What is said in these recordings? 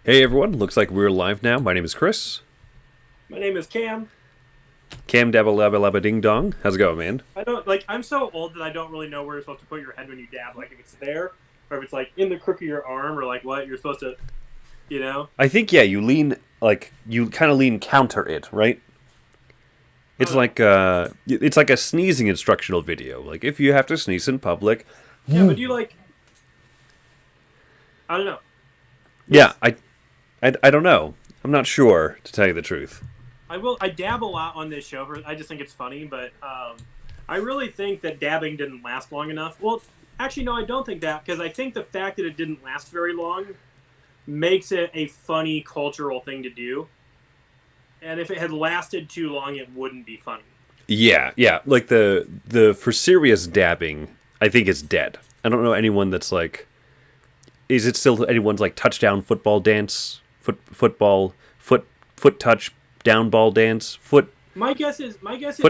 Hey everyone, looks like we're live now. My name is Chris. My name is Cam. Cam Dabba Labba Labba Ding Dong. How's it going, man? I'm so old that I don't really know where you're supposed to put your head when you dab. Like if it's there, or if it's like in the crook of your arm, or like what you're supposed to, you know. I think, yeah, you lean, like, you kind of lean counter it, right? I don't know. It's like a sneezing instructional video. Like, if you have to sneeze in public. Yeah, but you like, I don't know. Yeah, It's I don't know. I'm not sure, to tell you the truth. I dab a lot on this show. I just think it's funny, but I really think that dabbing didn't last long enough. Well, actually, no, I don't think that because I think the fact that it didn't last very long makes it a funny cultural thing to do. And if it had lasted too long, it wouldn't be funny. Yeah, like the for serious dabbing, I think is dead. I don't know anyone that's like, is it still anyone's like touchdown football dance, foot touch down ball dance, foot My guess is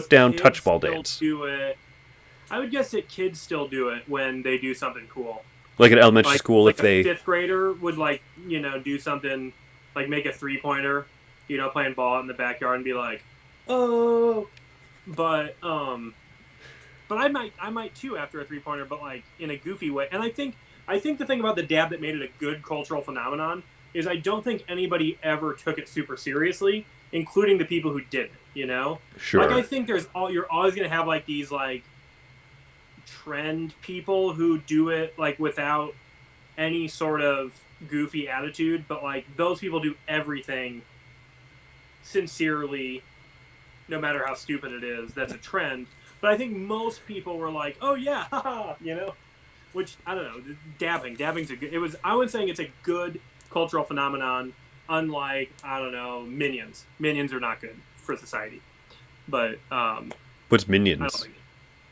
down kids touch ball still dance? do it. I would guess that kids still do it when they do something cool. Like in elementary Like school, if like a they, fifth grader would do something like make a 3-pointer, playing ball in the backyard and be like, oh, but I might too after a 3-pointer, but like in a goofy way. And I think the thing about the dab that made it a good cultural phenomenon is I don't think anybody ever took it super seriously, including the people who did it. Like I sure. think you're always gonna have like these like trend people who do it like without any sort of goofy attitude, but like those people do everything sincerely, no matter how stupid it is. That's a trend. But I think most people were like, "Oh yeah, haha," Which I don't know. Dabbing's a good. It was. I was saying it's a good cultural phenomenon. Unlike I don't know minions. Minions are not good for society. But What's I don't minions? think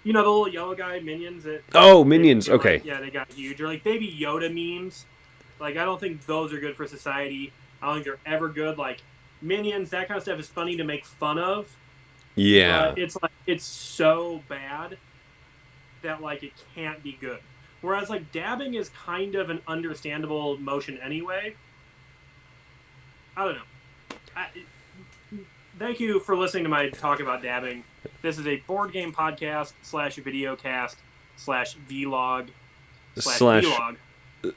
the little yellow guy minions that Oh, they minions. get like Okay. yeah they got huge or like baby Yoda memes. Like I don't think those are good for society. I don't think they're ever good. Like minions, that kind of stuff is funny to make fun of, but Yeah, it's so bad that like it can't be good. Whereas like dabbing is kind of an understandable motion anyway. I don't know. I, Thank you for listening to my talk about dabbing. This is a board game podcast slash video cast slash vlog slash slash vlog.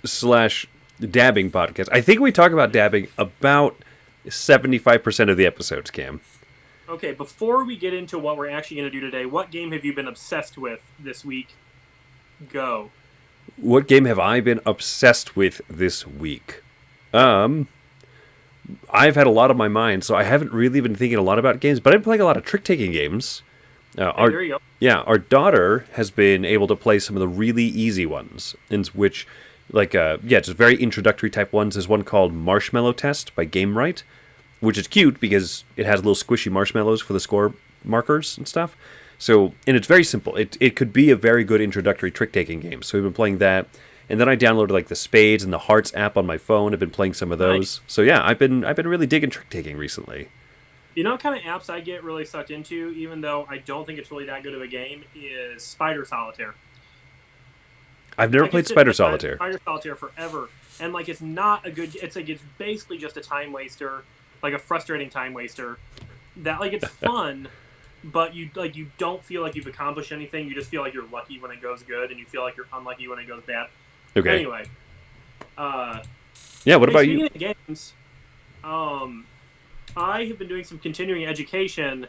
slash dabbing podcast. I think we talk about dabbing about 75% of the episodes, Cam. Okay, before we get into what we're actually going to do today, what game have you been obsessed with this week? Go. What game have I been obsessed with this week? Um, I've had a lot on my mind, so I haven't really been thinking a lot about games, but I've been playing a lot of trick-taking games. Uh, Hey, our there you go. our daughter has been able to play some of the really easy ones, in which, just very introductory type ones. There's one called Marshmallow Test by Game Right, which is cute because it has little squishy marshmallows for the score markers and stuff. So, and it's very simple. It could be a very good introductory trick taking game. So we've been playing that, and then I downloaded like the Spades and the Hearts app on my phone. I've been playing some of Nice. those. So yeah, I've been really digging trick taking recently. You know what kind of apps I get really sucked into, even though I don't think it's really that good of a game, is Spider Solitaire. I've never I can played sit and Spider play Solitaire. Spider Solitaire forever, and like it's not a good. It's like it's basically just a time waster, like a frustrating time waster. That like it's fun, but you don't feel like you've accomplished anything. You just feel like you're lucky when it goes good, and you feel like you're unlucky when it goes bad. Okay. Anyway, uh, Yeah. What hey, about you? speaking of games, um, I have been doing some continuing education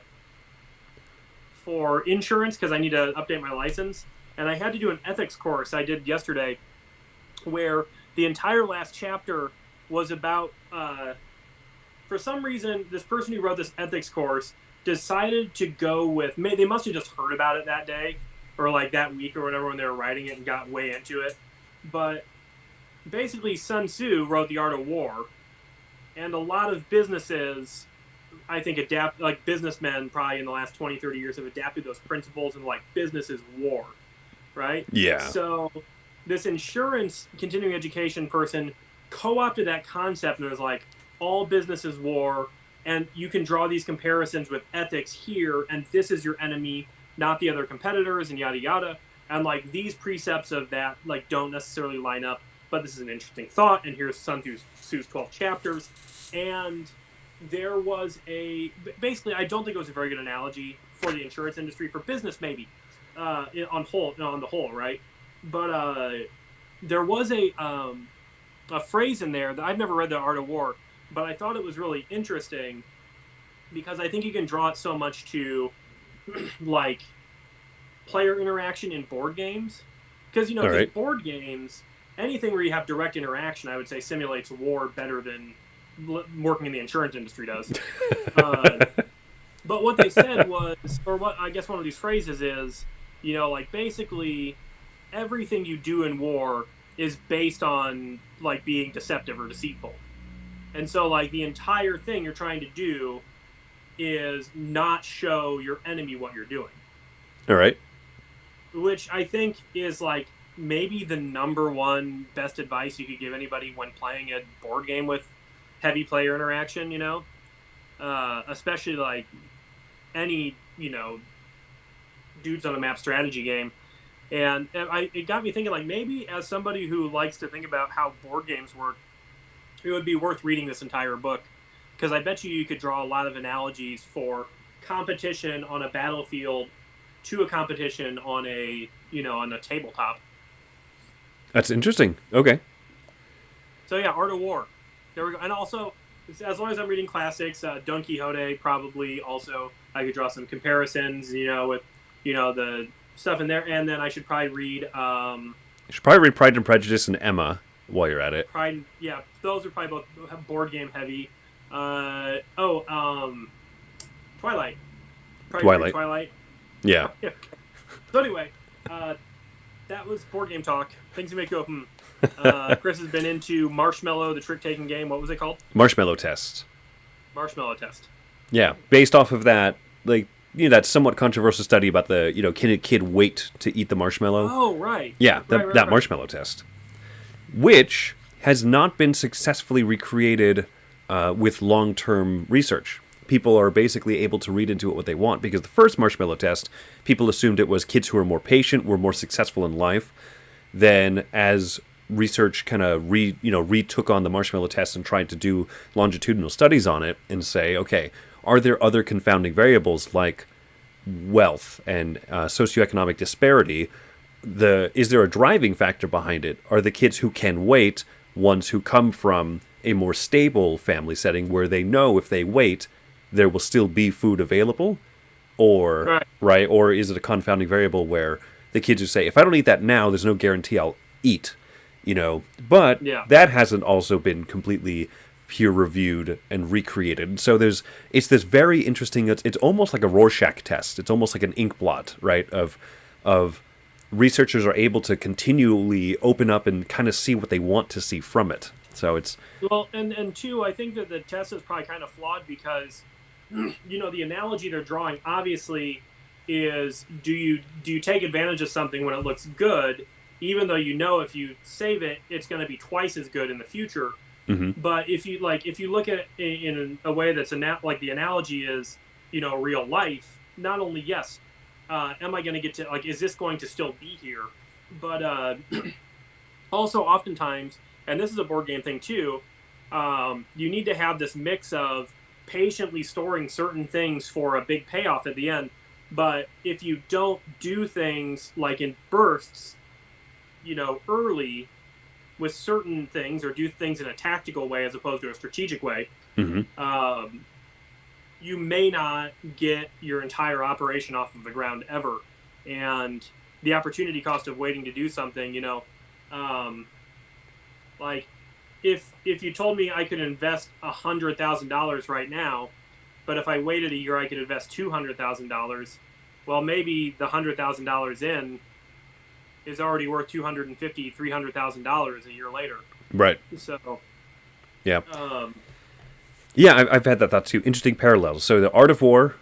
for insurance because I need to update my license, and I had to do an ethics course I did yesterday, where the entire last chapter was about. For some reason, this person who wrote this ethics course decided to go with. They must have just heard about it that day, or like that week or whatever when they were writing it and got way into it. But basically, Sun Tzu wrote The Art of War, and a lot of businesses I think adapt like businessmen probably in the last 20, 30 years have adapted those principles and like business is war, right? Yeah. So this insurance continuing education person co-opted that concept and was like all business is war and you can draw these comparisons with ethics here and this is your enemy, not the other competitors and yada yada. And like these precepts of that like don't necessarily line up but this is an interesting thought, and here's Sun Tzu's 12 chapters. And there was basically, I don't think it was a very good analogy for the insurance industry. For business, maybe, on the whole, right? But there was a phrase in there that I've never read, The Art of War, but I thought it was really interesting because I think you can draw it so much to like player interaction in board games. Because, Right. board games, anything where you have direct interaction, I would say simulates war better than working in the insurance industry does. But what they said was, or what I guess one of these phrases is, like basically everything you do in war is based on like being deceptive or deceitful. And so like the entire thing you're trying to do is not show your enemy what you're doing. All right. Which I think is like maybe the number one best advice you could give anybody when playing a board game with heavy player interaction, especially like any, dudes on a map strategy game. And it got me thinking, like, maybe as somebody who likes to think about how board games work, it would be worth reading this entire book. Because I bet you could draw a lot of analogies for competition on a battlefield to a competition on a tabletop. That's interesting. Okay. So yeah, Art of War. There we go. And also, as long as I'm reading classics, Don Quixote probably also I could draw some comparisons, with the stuff in there, and then I should probably read. You should probably read Pride and Prejudice and Emma while you're at it. Pride, yeah, those are probably both board game heavy. Twilight. Twilight. Yeah. So anyway, that was board game talk. Things to make go. Chris has been into Marshmallow, the trick-taking game. What was it called? Marshmallow Test. Marshmallow Test. Yeah, based off of that, like that somewhat controversial study about the can a kid wait to eat the marshmallow? Oh, right. Yeah, that Marshmallow Test, which has not been successfully recreated with long-term research. People are basically able to read into it what they want, because the first Marshmallow Test, people assumed it was kids who were more patient, were more successful in life. Then, as research kind of retook on the Marshmallow Test and tried to do longitudinal studies on it and say, okay, are there other confounding variables like wealth and socioeconomic disparity? Is there a driving factor behind it? Are the kids who can wait ones who come from a more stable family setting where they know if they wait, there will still be food available? Or, right? Or is it a confounding variable where the kids who say, if I don't eat that now, there's no guarantee I'll eat, But that hasn't also been completely peer-reviewed and recreated. So it's this very interesting, it's almost like a Rorschach test. It's almost like an ink blot, right? Of researchers are able to continually open up and kind of see what they want to see from it. So it's... Well, and two, I think that the test is probably kind of flawed because, the analogy they're drawing obviously is do you take advantage of something when it looks good, even though if you save it, it's going to be twice as good in the future. Mm-hmm. But if you look at it in a way that's like the analogy is, real life, not only, yes, am I going to get to, is this going to still be here? But also oftentimes, and this is a board game thing too, you need to have this mix of patiently storing certain things for a big payoff at the end. But if you don't do things like in bursts, early with certain things, or do things in a tactical way as opposed to a strategic way, mm-hmm. You may not get your entire operation off of the ground ever. And the opportunity cost of waiting to do something, like if you told me I could invest $100,000 right now, but if I waited a year I could invest $200,000, well, maybe the $100,000 in is already worth $250,000, $300,000 a year later. Right. So, yeah. Yeah, I've had that thought too. Interesting parallels. So the Art of War,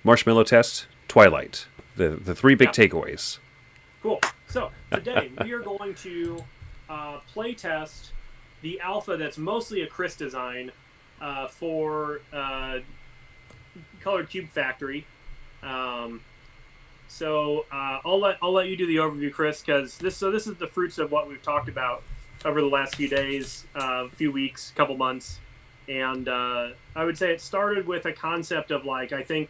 Marshmallow Test, Twilight. The three big takeaways. Cool. So today we are going to play test the alpha that's mostly a Chris design for Colored Cube Factory. So I'll let you do the overview, Chris, because this is the fruits of what we've talked about over the last few days, few weeks, couple months, and I would say it started with a concept of like I think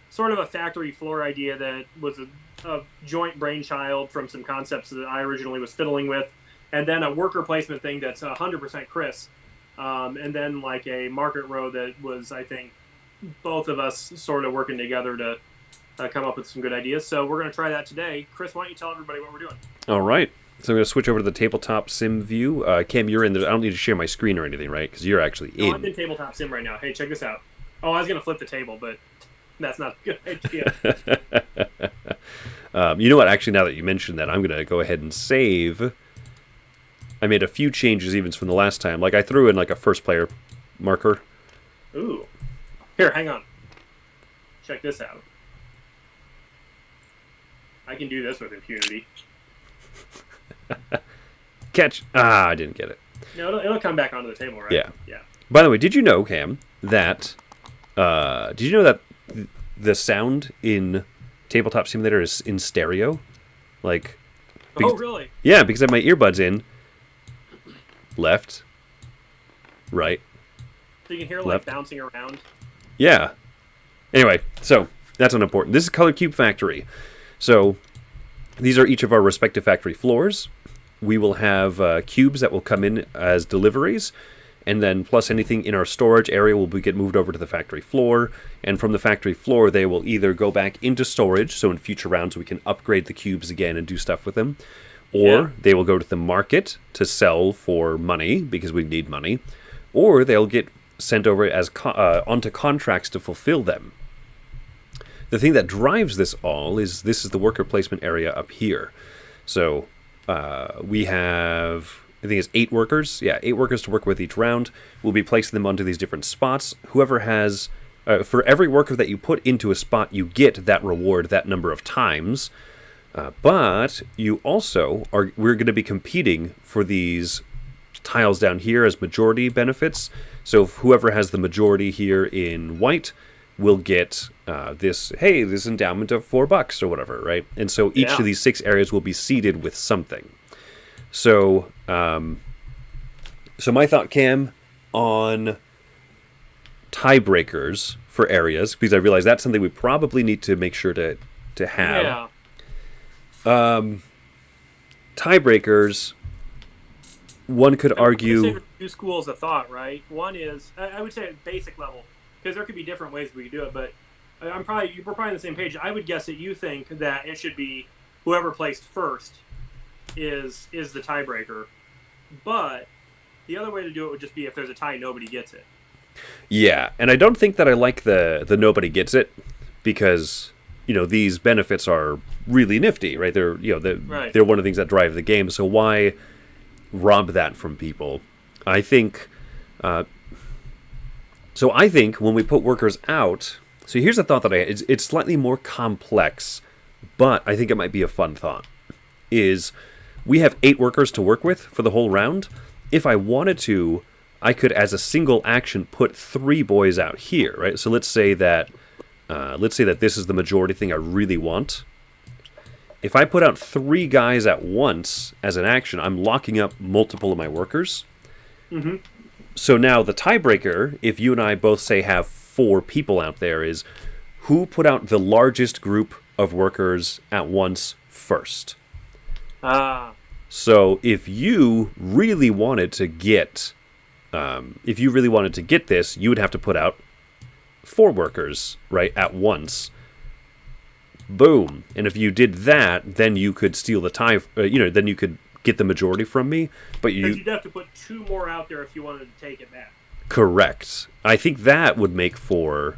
sort of a factory floor idea that was a joint brainchild from some concepts that I originally was fiddling with, and then a worker placement thing that's 100% Chris, and then like a market row that was I think both of us sort of working together to come up with some good ideas. So we're going to try that today. Chris, why don't you tell everybody what we're doing? All right. So I'm going to switch over to the tabletop sim view. Cam, you're in there. I don't need to share my screen or anything, right? Because you're actually in. No, I'm in tabletop sim right now. Hey, check this out. Oh, I was going to flip the table, but that's not a good idea. You know what? Actually, now that you mentioned that, I'm going to go ahead and save. I made a few changes even from the last time. Like I threw in like a first player marker. Ooh. Here, hang on. Check this out. I can do this with impunity. Catch. I didn't get it. No, it'll come back onto the table, right? Yeah. Yeah. By the way, did you know, Cam, that the sound in Tabletop Simulator is in stereo? Like, Oh, really? Yeah, because I have my earbuds in. Left. Right. So you can hear like Left. bouncing around. Yeah. Anyway, so that's unimportant. This is Color Cube Factory. So these are each of our respective factory floors. We will have cubes that will come in as deliveries, and then plus anything in our storage area will get moved over to the factory floor, and from the factory floor they will either go back into storage, so in future rounds we can upgrade the cubes again and do stuff with them, or they will go to the market to sell for money, because we need money, or they'll get sent over as onto contracts to fulfill them. The thing that drives this all is this is the worker placement area up here. So we have, I think it's 8 workers. Yeah, 8 workers to work with each round. We'll be placing them onto these different spots. Whoever has, for every worker that you put into a spot, you get that reward that number of times. But you also we're going to be competing for these tiles down here as majority benefits. So whoever has the majority here in white will get this endowment of $4 or whatever, right? And so each of these 6 areas will be seeded with something. So, so my thought, Cam, on tiebreakers for areas, because I realize that's something we probably need to make sure to have. Yeah. Tiebreakers, one could argue. There's 2 schools of thought, right? One is, I would say at basic level, because there could be different ways we could do it, but we're probably on the same page. I would guess that you think that it should be whoever placed first is the tiebreaker, but the other way to do it would just be if there's a tie, nobody gets it. Yeah, and I don't think that I like the nobody gets it, because these benefits are really nifty, right? They're they're one of the things that drive the game. So why rob that from people? I think. So I think when we put workers out, so here's a thought that I had. It's slightly more complex, but I think it might be a fun thought. Is we have 8 workers to work with for the whole round. If I wanted to, I could, as a single action, put 3 boys out here, right? So let's say that this is the majority thing I really want. If I put out 3 guys at once as an action, I'm locking up multiple of my workers. Mm-hmm. So now the tiebreaker, if you and I both say have 4 people out there, is who put out the largest group of workers at once first. So if you really wanted to get, this, you would have to put out 4 workers, right, at once. Boom. And if you did that, then you could steal the tie. Then you could get the majority from me. But you'd have to put 2 more out there if you wanted to take it back. Correct. I think that would make for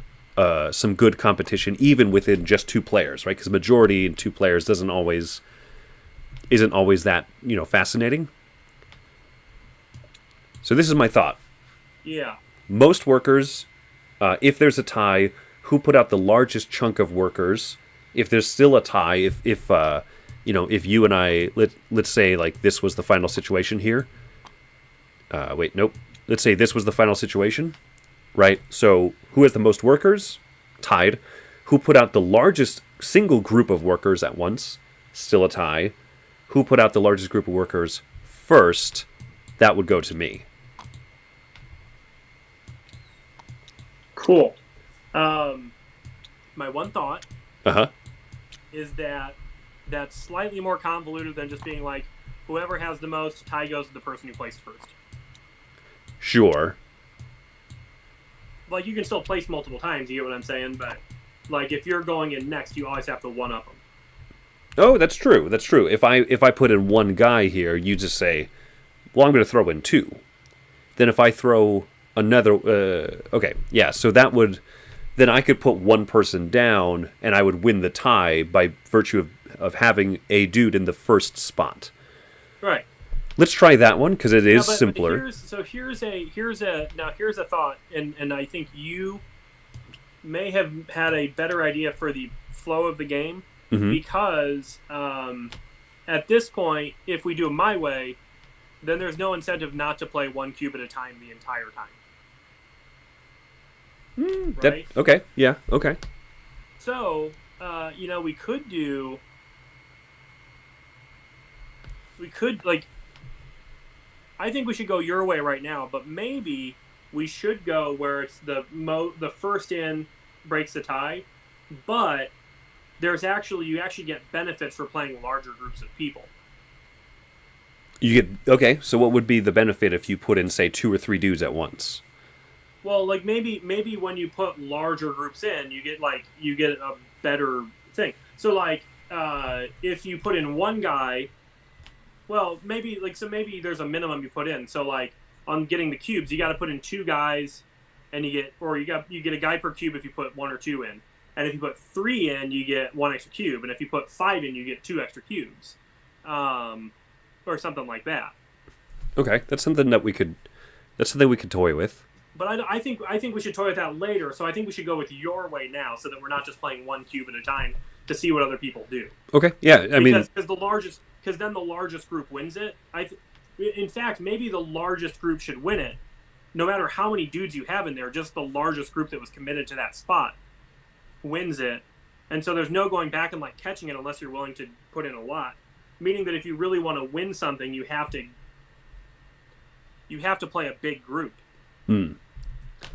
some good competition, even within just 2 players, right? Because majority in 2 players isn't always that fascinating. So this is my thought. Yeah. Most workers, if there's a tie, who put out the largest chunk of workers? If there's still a tie, if you and I, let's say like this was the final situation here. Let's say this was the final situation, right? So who has the most workers? Tied. Who put out the largest single group of workers at once? Still a tie. Who put out the largest group of workers first? that would go to me. Cool. My one thought Uh-huh. is that that's slightly more convoluted than just being like, whoever has the most, tie goes to the person who placed first. Sure. Like, you can still place multiple times, you get what I'm saying? But, like, if you're going in next, you always have to one-up them. Oh, that's true. That's true. If I put in one guy here, you just say, well, I'm going to throw in two. Then if I throw another... okay, yeah, so that would... Then I could put one person down, and I would win the tie by virtue of having a dude in the first spot. Right. Let's try that one, because it is simpler. Here's a thought, and I think you may have had a better idea for the flow of the game, because at this point, if we do it my way, then there's no incentive not to play one cube at a time the entire time. Right? Okay, yeah, okay. So, we could, like, I think we should go your way right now, but maybe we should go where it's the first in breaks the tie, but you actually get benefits for playing larger groups of people. Okay, so what would be the benefit if you put in, say, 2 or 3 dudes at once? Well, like, maybe when you put larger groups in, you get a better thing. So, like, if you put in one guy, well, maybe there's a minimum you put in. So, like, on getting the cubes, you got to put in 2 guys, and you get a guy per cube if you put 1 or 2 in. And if you put 3 in, you get 1 extra cube. And if you put 5 in, you get 2 extra cubes, or something like that. Okay, that's something we could toy with. But I think we should toy with that later. So I think we should go with your way now, so that we're not just playing one cube at a time to see what other people do. Okay, yeah, because then the largest group wins it. In fact, maybe the largest group should win it, no matter how many dudes you have in there. Just the largest group that was committed to that spot wins it, and so there's no going back and, like, catching it unless you're willing to put in a lot. Meaning that if you really want to win something, you have to play a big group.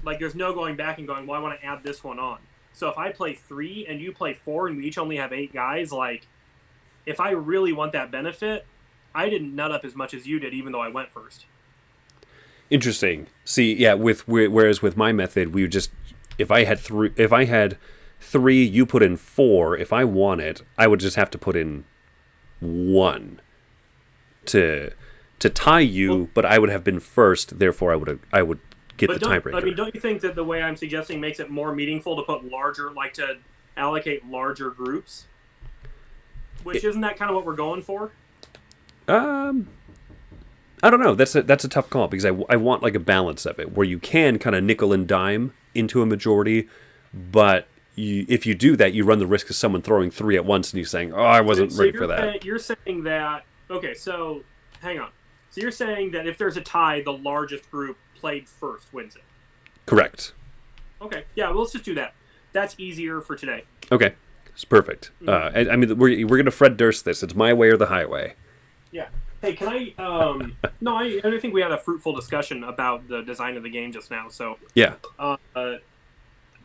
Like, there's no going back and going, well, I want to add this one on. So if I play 3 and you play 4 and we each only have 8 guys, like, if I really want that benefit, I didn't nut up as much as you did, even though I went first. Interesting. See, yeah, whereas with my method, we would just, if I had 3, you put in 4. If I wanted, I would just have to put in 1 to tie you, but I would have been first. Therefore, I would get the tiebreaker. I mean, don't you think that the way I'm suggesting makes it more meaningful to put to allocate larger groups? Which isn't that kind of what we're going for? I don't know. That's a tough call, because I want, like, a balance of it where you can kind of nickel and dime into a majority, but if you do that, you run the risk of someone throwing 3 at once and you saying, "Oh, I wasn't ready for that." You're saying that. Okay, so hang on. So you're saying that if there's a tie, the largest group played first wins it. Correct. Okay. Yeah. Well, let's just do that. That's easier for today. Okay. It's perfect. I mean, we're gonna Fred Durst this. It's my way or the highway. Yeah. Hey, can I? No, I think we had a fruitful discussion about the design of the game just now. So yeah. I'm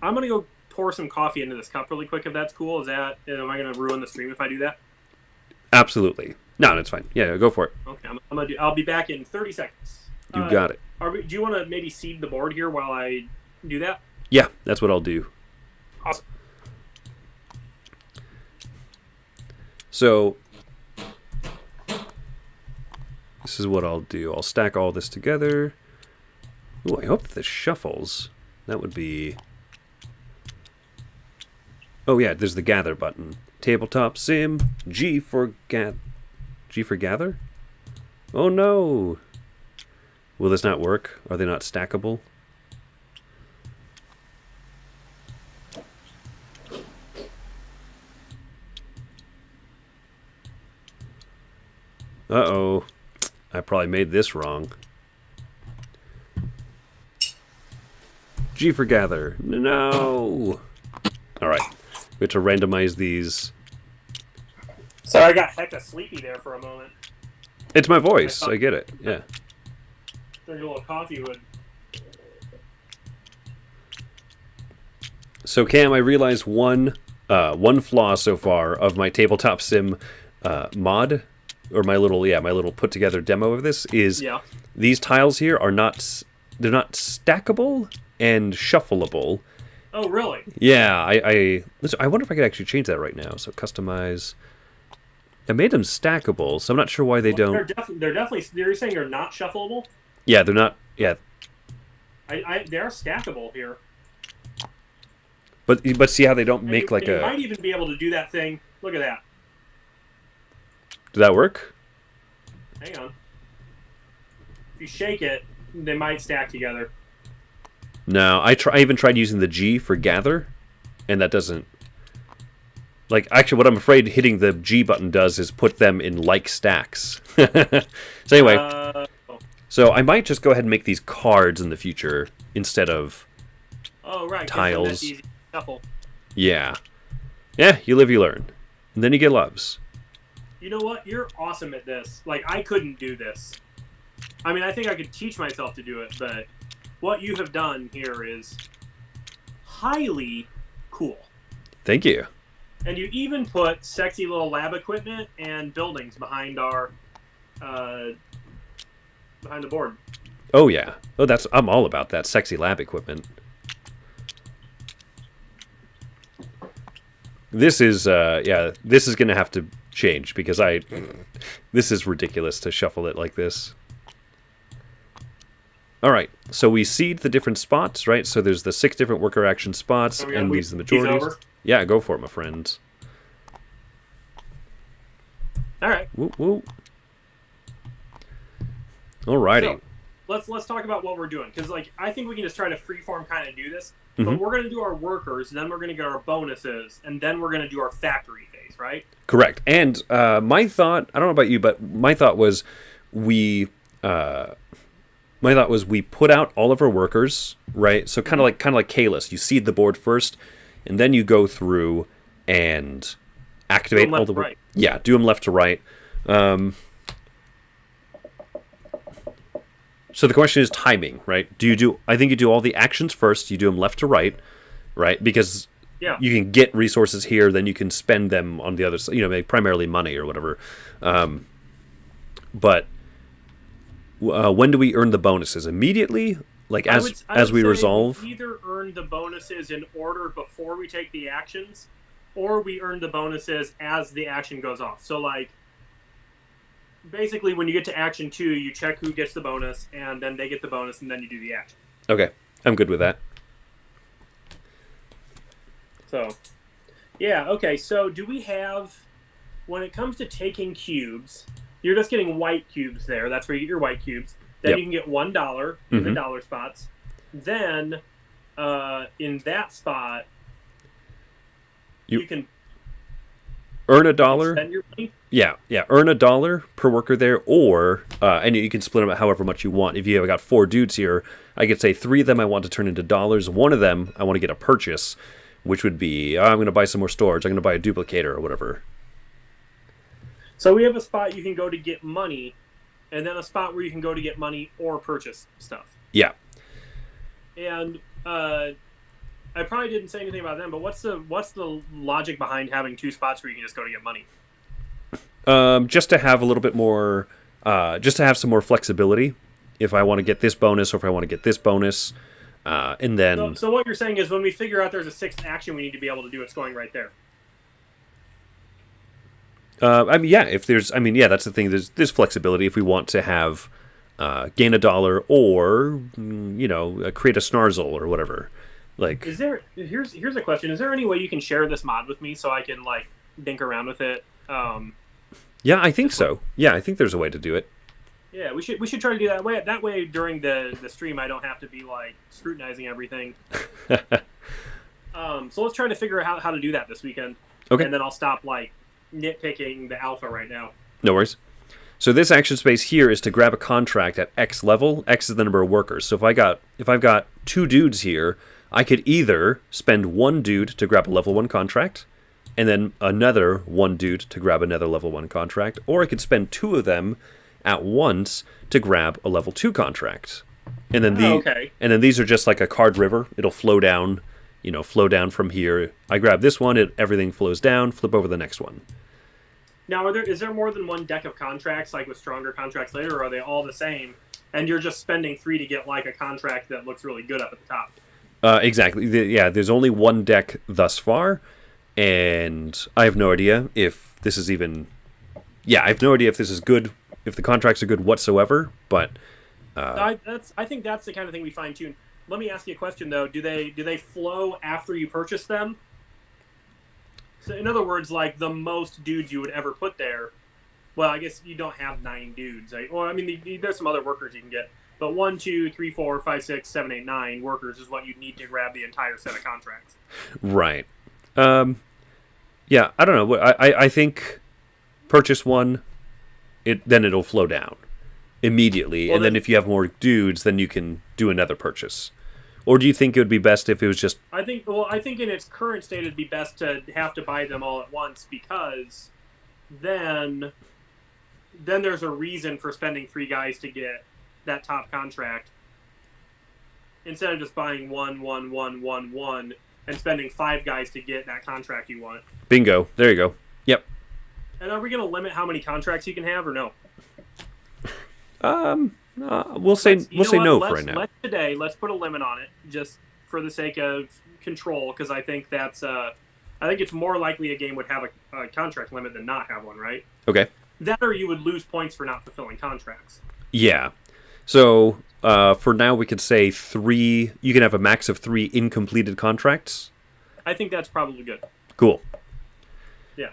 gonna go pour some coffee into this cup really quick, if that's cool. Am I gonna ruin the stream if I do that? Absolutely. No, that's fine. Yeah, go for it. Okay. I'll be back in 30 seconds. You got it. Do you want to maybe seed the board here while I do that? Yeah, that's what I'll do. Awesome. So this is what I'll do. I'll stack all this together. Ooh, I hope this shuffles. That would be... Oh yeah, there's the gather button. Tabletop sim, G for gather? Oh no! Will this not work? Are they not stackable? Uh-oh. I probably made this wrong. G for gather. No! Alright. We have to randomize these. Sorry, I got hecka sleepy there for a moment. It's my voice. I get it. Yeah. Drink a little coffee would. So Cam, I realized one flaw so far of my tabletop sim mod, or my little put together demo of this is these tiles here are they're not stackable and shuffleable. Oh, really? Yeah, I wonder if I could actually change that right now. So customize. I made them stackable, so I'm not sure why they don't. They're definitely. You're saying they're not shuffleable? Yeah, they're not. Yeah. They are stackable here. But see how they don't make like a. You might even be able to do that thing. Look at that. Does that work? Hang on. If you shake it, they might stack together. No, I even tried using the G for gather, and that doesn't. Like, actually, what I'm afraid hitting the G button does is put them in like stacks. So anyway, so I might just go ahead and make these cards in the future instead of tiles. That's easy to shuffle. Yeah. Yeah, you live, you learn. And then you get loves. You know what? You're awesome at this. Like, I couldn't do this. I mean, I think I could teach myself to do it, but what you have done here is highly cool. Thank you. And you even put sexy little lab equipment and buildings behind our behind the board. Oh yeah. Oh, I'm all about that sexy lab equipment. This is this is gonna have to change because this is ridiculous to shuffle it like this. All right, so we seed the different spots, right? So there's the 6 different worker action spots, and these are the majorities. Yeah, go for it, my friends. All right. Woo woo. Alrighty. So, let's talk about what we're doing, because like I think we can just try to freeform kind of do this, but we're going to do our workers, then we're going to get our bonuses, and then we're going to do our factory phase, right? Correct. And my thought, I don't know about you, but my thought was we put out all of our workers, right? So kind of like Kalis, you seed the board first, and then you go through and activate all the right. Yeah, do them left to right. So the question is timing, right? I think you do all the actions first. You do them left to right, right? Because you can get resources here, then you can spend them on the other side. Make primarily money or whatever. But when do we earn the bonuses? Immediately, like as we resolve. We either earn the bonuses in order before we take the actions, or we earn the bonuses as the action goes off. So like, basically when you get to action 2, you check who gets the bonus, and then they get the bonus, and then you do the action. Okay, I'm good with that. So, yeah, okay, so do we have, when it comes to taking cubes, you're just getting white cubes there. That's where you get your white cubes. Then you can get $1 in the dollar spots. Then, in that spot, you can earn $1. Spend your money. Yeah, earn $1 per worker there, or and you can split them however much you want. If you have got 4 dudes here, I could say 3 of them I want to turn into dollars. 1 of them I want to get a purchase, which would be I'm going to buy some more storage. I'm going to buy a duplicator or whatever. So we have a spot you can go to get money, and then a spot where you can go to get money or purchase stuff. Yeah. And I probably didn't say anything about them, but what's the logic behind having 2 spots where you can just go to get money? Just to have a little bit more, just to have some more flexibility. If I want to get this bonus, or if I want to get this bonus, and then. So what you're saying is, when we figure out there's a 6th action we need to be able to do, it's going right there. If there's, that's the thing. There's flexibility if we want to have gain $1 or create a snarzel or whatever. Like, here's a question: is there any way you can share this mod with me so I can like dink around with it? Yeah, I think so. Yeah, I think there's a way to do it. Yeah, we should try to do that way. That way, during the stream, I don't have to be like scrutinizing everything. So let's try to figure out how to do that this weekend. Okay, and then I'll stop like nitpicking the alpha right now. No worries. So this action space here is to grab a contract at X level. X is the number of workers. So if I've got 2 dudes here, I could either spend 1 dude to grab a level 1 contract, and then another 1 dude to grab another level 1 contract, or I could spend 2 of them at once to grab a level 2 contract. And then okay. and then these are just like a card river. It'll flow down, flow down from here. I grab this one, everything flows down, flip over the next one. Now, is there more than one deck of contracts, like with stronger contracts later, or are they all the same? And you're just spending 3 to get like a contract that looks really good up at the top. Exactly. There's only one deck thus far, and I have no idea if this is even. Yeah, I have no idea if this is good, if the contracts are good whatsoever. But I think that's the kind of thing we fine tune. Let me ask you a question though. Do they flow after you purchase them? So in other words, like the most dudes you would ever put there. Well, I guess you don't have 9 dudes. Well, I mean, there's some other workers you can get. But 1, 2, 3, 4, 5, 6, 7, 8, 9 workers is what you need to grab the entire set of contracts. Right. Yeah, I don't know. I think purchase one, then it'll flow down immediately. Well, and then if you have more dudes, then you can do another purchase. Or do you think it would be best if it was just... I think in its current state, it'd be best to have to buy them all at once, because then there's a reason for spending 3 guys to get that top contract instead of just buying one and spending 5 guys to get that contract you want. Bingo. There you go. Yep. And are we going to limit how many contracts you can have, or no? We'll say no for right now. Let's put a limit on it, just for the sake of control, because I think it's more likely a game would have a contract limit than not have one, right? Okay. That or you would lose points for not fulfilling contracts. Yeah. So for now, we could say 3. You can have a max of 3 incompleted contracts. I think that's probably good. Cool. Yeah.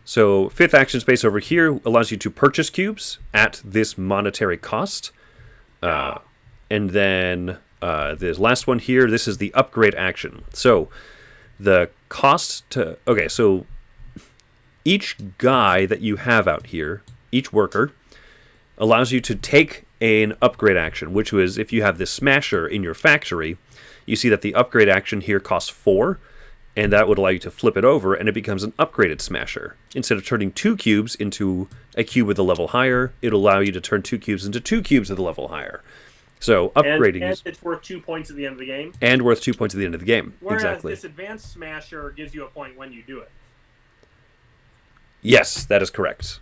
So 5th action space over here allows you to purchase cubes at this monetary cost. And then the last one here, this is the upgrade action. So the cost to... Okay, so each guy that you have out here, each worker, allows you to take an upgrade action, which was if you have this smasher in your factory, you see that the upgrade action here costs 4, and that would allow you to flip it over, and it becomes an upgraded smasher. Instead of turning 2 cubes into a cube with a level higher, it'll allow you to turn 2 cubes into 2 cubes with a level higher. So upgrading and it's worth 2 points at the end of the game. And worth 2 points at the end of the game. Whereas exactly. This advanced smasher gives you a point when you do it. Yes, that is correct.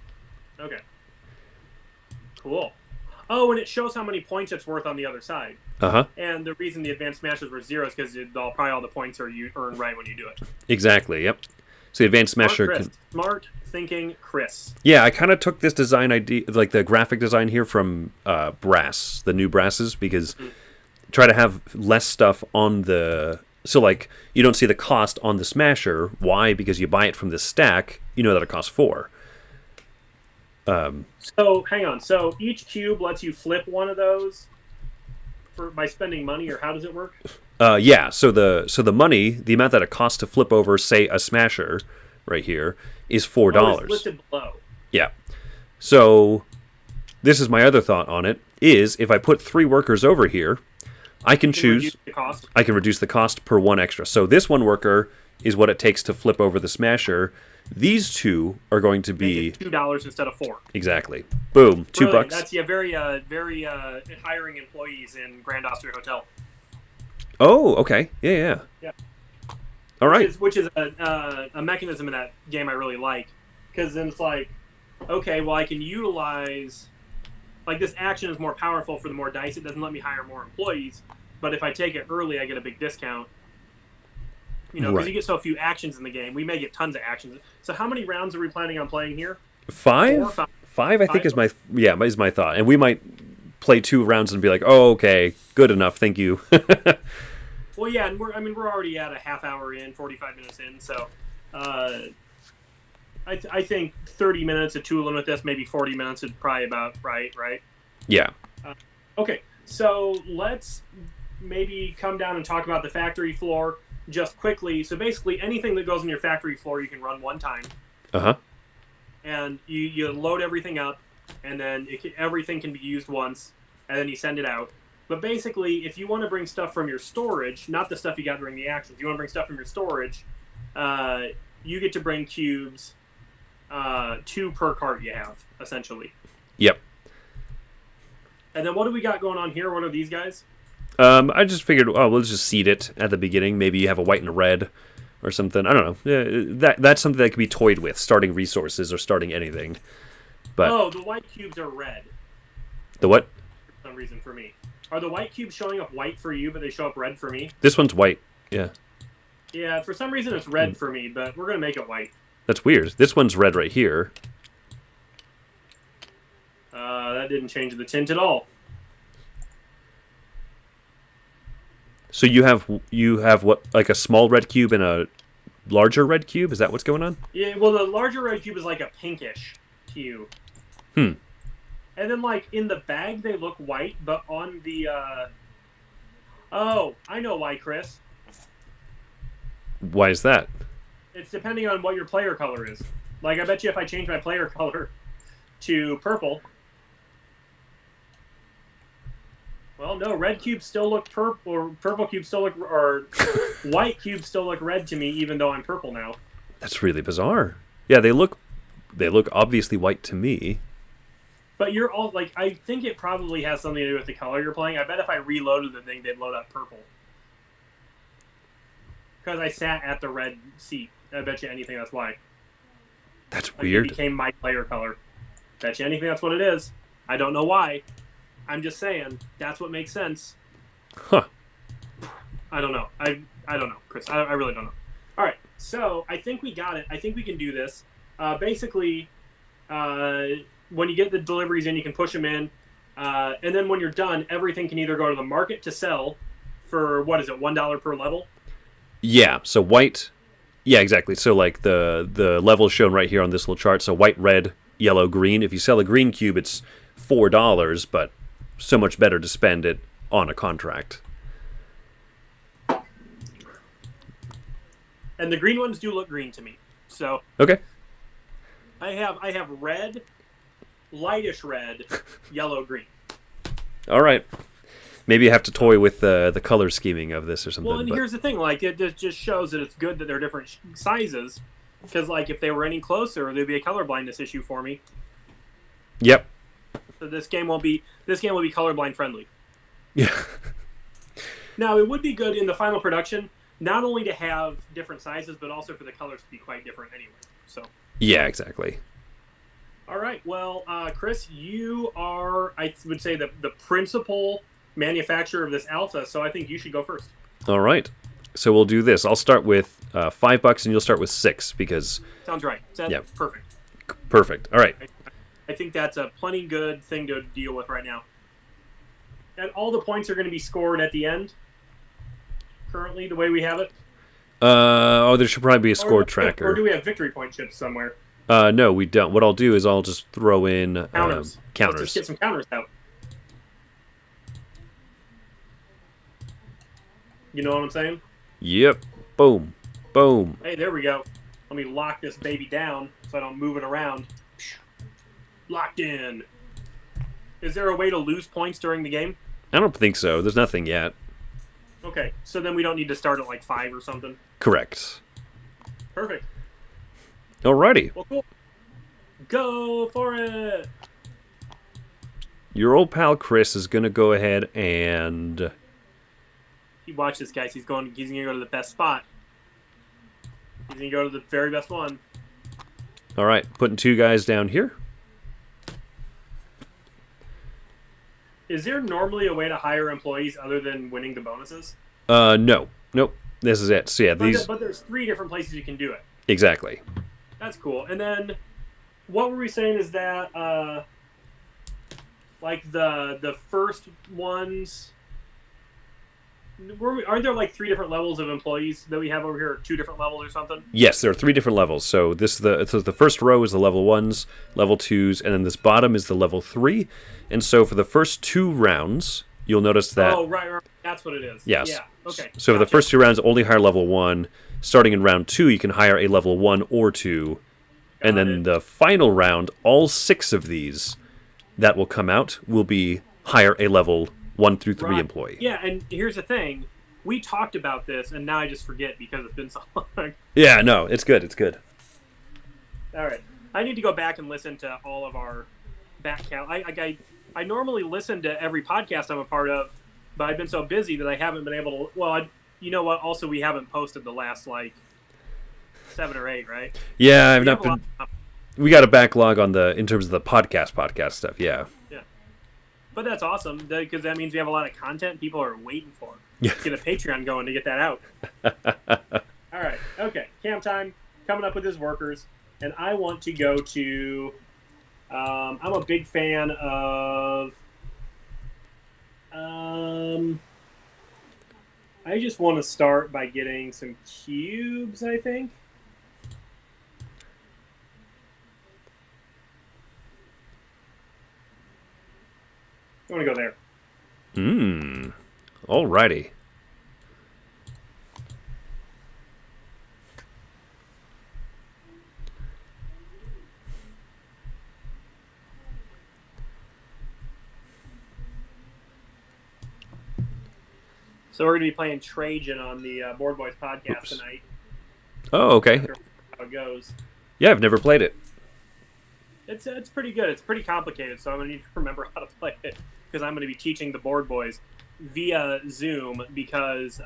Okay. Cool. Oh, and it shows how many points it's worth on the other side. Uh-huh. And the reason the advanced smashers were 0 is because probably all the points are you earn right when you do it. Exactly, yep. So the advanced smasher Smart thinking, Chris. Yeah, I kind of took this design idea, like the graphic design here, from Brass, the new Brasses, because try to have less stuff on the... So, like, you don't see the cost on the smasher. Why? Because you buy it from the stack, you know that it costs 4. So, hang on. So, each cube lets you flip one of those by spending money, or how does it work? Yeah, so the money, the amount that it costs to flip over, say, a smasher right here, is $4. Oh, it's listed below. Yeah. So, this is my other thought on it, is if I put 3 workers over here, I can choose... I can reduce the cost per 1 extra. So this 1 worker is what it takes to flip over the smasher. These 2 are going to be... $2 instead of 4. Exactly. Boom. $2. That's very hiring employees in Grand Austria Hotel. Oh, okay. Yeah. All right. Which is a mechanism in that game I really like. Because then it's like, okay, well, I can utilize... Like, this action is more powerful for the more dice. It doesn't let me hire more employees. But if I take it early, I get a big discount. You know, because you get so few actions in the game. We may get tons of actions. So how many rounds are we planning on playing here? 5? 5, I think, is my thought. And we might play 2 rounds and be like, oh, okay, good enough, thank you. Well, yeah, and we're already at a half hour in, 45 minutes in, so I think 30 minutes of tooling with this, maybe 40 minutes is probably about right? Yeah. Okay, so let's maybe come down and talk about the factory floor just quickly. So basically, anything that goes on your factory floor, you can run one time. Uh-huh. And you load everything up, and then everything can be used once, and then you send it out. But basically, if you want to bring stuff from your storage, not the stuff you got during the actions, you want to bring stuff from your storage, you get to bring cubes, 2 per cart you have, essentially. Yep. And then what do we got going on here? What are these guys? I just figured, oh, we'll just seed it at the beginning. Maybe you have a white and a red or something. I don't know. That's something that can be toyed with, starting resources or starting anything. But Oh, the white cubes are red. the what? For some reason for me. Are the white cubes showing up white for you, but they show up red for me? This one's white. Yeah. Yeah, for some reason it's red for me, but we're going to make it white. That's weird. This one's red right here. That didn't change the tint at all. So you have what, like a small red cube and a larger red cube? Is that what's going on? Yeah, well, the larger red cube is like a pinkish hue. And then, like, in the bag, they look white, but on the, Oh, I know why, Chris. Why is that? It's depending on what your player color is. Like, I bet you if I change my player color to purple... Well, no, red cubes still look purple, or purple cubes still look... Or white cubes still look red to me, even though I'm purple now. That's really bizarre. Yeah, they look obviously white to me. But you're all, like, I think it probably has something to do with the color you're playing. I bet if I reloaded the thing, they'd load up purple. Because I sat at the red seat. I bet you anything that's why. That's Like, weird. it became my player color. Bet you anything that's what it is. I don't know why. I'm just saying, that's what makes sense. Huh. I don't know. I don't know, Chris. I really don't know. All right, so I think we got it. I think we can do this. Basically, when you get the deliveries in, you can push them in. And then when you're done, everything can either go to the market to sell for, what is it, $1 per level? Yeah, so white... Yeah, exactly. So like the levels shown right here on this little chart. So white, red, yellow, green. If you sell a green cube, it's $4, but so much better to spend it on a contract. And the green ones do look green to me. So Okay. I have red, lightish red, yellow, green. All right. Maybe you have to toy with the color scheming of this or something. Well, and here's the thing, like, it just shows that it's good that they're different sizes, because, like, if they were any closer, there'd be a color blindness issue for me. Yep. So this game will be colorblind friendly. Yeah. Now, it would be good in the final production, not only to have different sizes, but also for the colors to be quite different anyway. So. Yeah, exactly. All right. Well, Chris, you are, I would say, the principal manufacturer of this alpha, so I think you should go first. All right. So we'll do this. I'll start with $5 and you'll start with 6 because... Sounds right. That's yeah. Perfect. Perfect. All right. I think that's a plenty good thing to deal with right now. And all the points are going to be scored at the end, currently, the way we have it. There should probably be a score Or tracker. do we have victory point chips somewhere? No, we don't. What I'll do is I'll just throw in Counters. counters. Let's just get some counters out. You know what I'm saying? Yep. Boom. Boom. Hey, there we go. Let me lock this baby down so I don't move it around. Locked in. Is there a way to lose points during the game? I don't think so. There's nothing yet. Okay, so then we don't need to start at like 5 or something. Correct. Perfect. Alrighty. Well, cool. Go for it. Your old pal Chris is gonna go ahead and... Watch this, guys. He's gonna go to the best spot. He's gonna go to the very best one. All right, putting 2 guys down here. Is there normally a way to hire employees other than winning the bonuses? No. Nope. This is it. So yeah, these... But there's 3 different places you can do it. Exactly. That's cool. And then, what were we saying is that, like the first ones... Aren't there like 3 different levels of employees that we have over here, or 2 different levels or something? Yes, there are 3 different levels. So the first row is the level 1s, level 2s, and then this bottom is the level 3. And so for the first 2 rounds, you'll notice that... Oh, right. That's what it is. Yes. Yeah, okay. So for the first 2 rounds, only hire level 1. Starting in round 2, you can hire a level 1 or 2. And then the final round, all 6 of these that will come out will be hire a level 1 through 3 employee. Yeah, and here's the thing. We talked about this, and now I just forget because it's been so long. Yeah, no, it's good. It's good. All right. I need to go back and listen to all of our back count. I normally listen to every podcast I'm a part of, but I've been so busy that I haven't been able to. Well, you know what? Also, we haven't posted the last like 7 or 8, right? Yeah, I've We not have a lot. been. We got a backlog on the in terms of the podcast stuff. Yeah. Yeah, but that's awesome because that means we have a lot of content people are waiting for. Yeah. Get a Patreon going to get that out. All right. Okay. Cam time coming up with his workers, and I want to go to. I'm a big fan of. I just want to start by getting some cubes, I think. I want to go there. Alrighty. So we're going to be playing Trajan on the Board Boys podcast tonight. Oh, okay. How it goes. Yeah, I've never played it. It's pretty good. It's pretty complicated, so I'm going to need to remember how to play it because I'm going to be teaching the Board Boys via Zoom because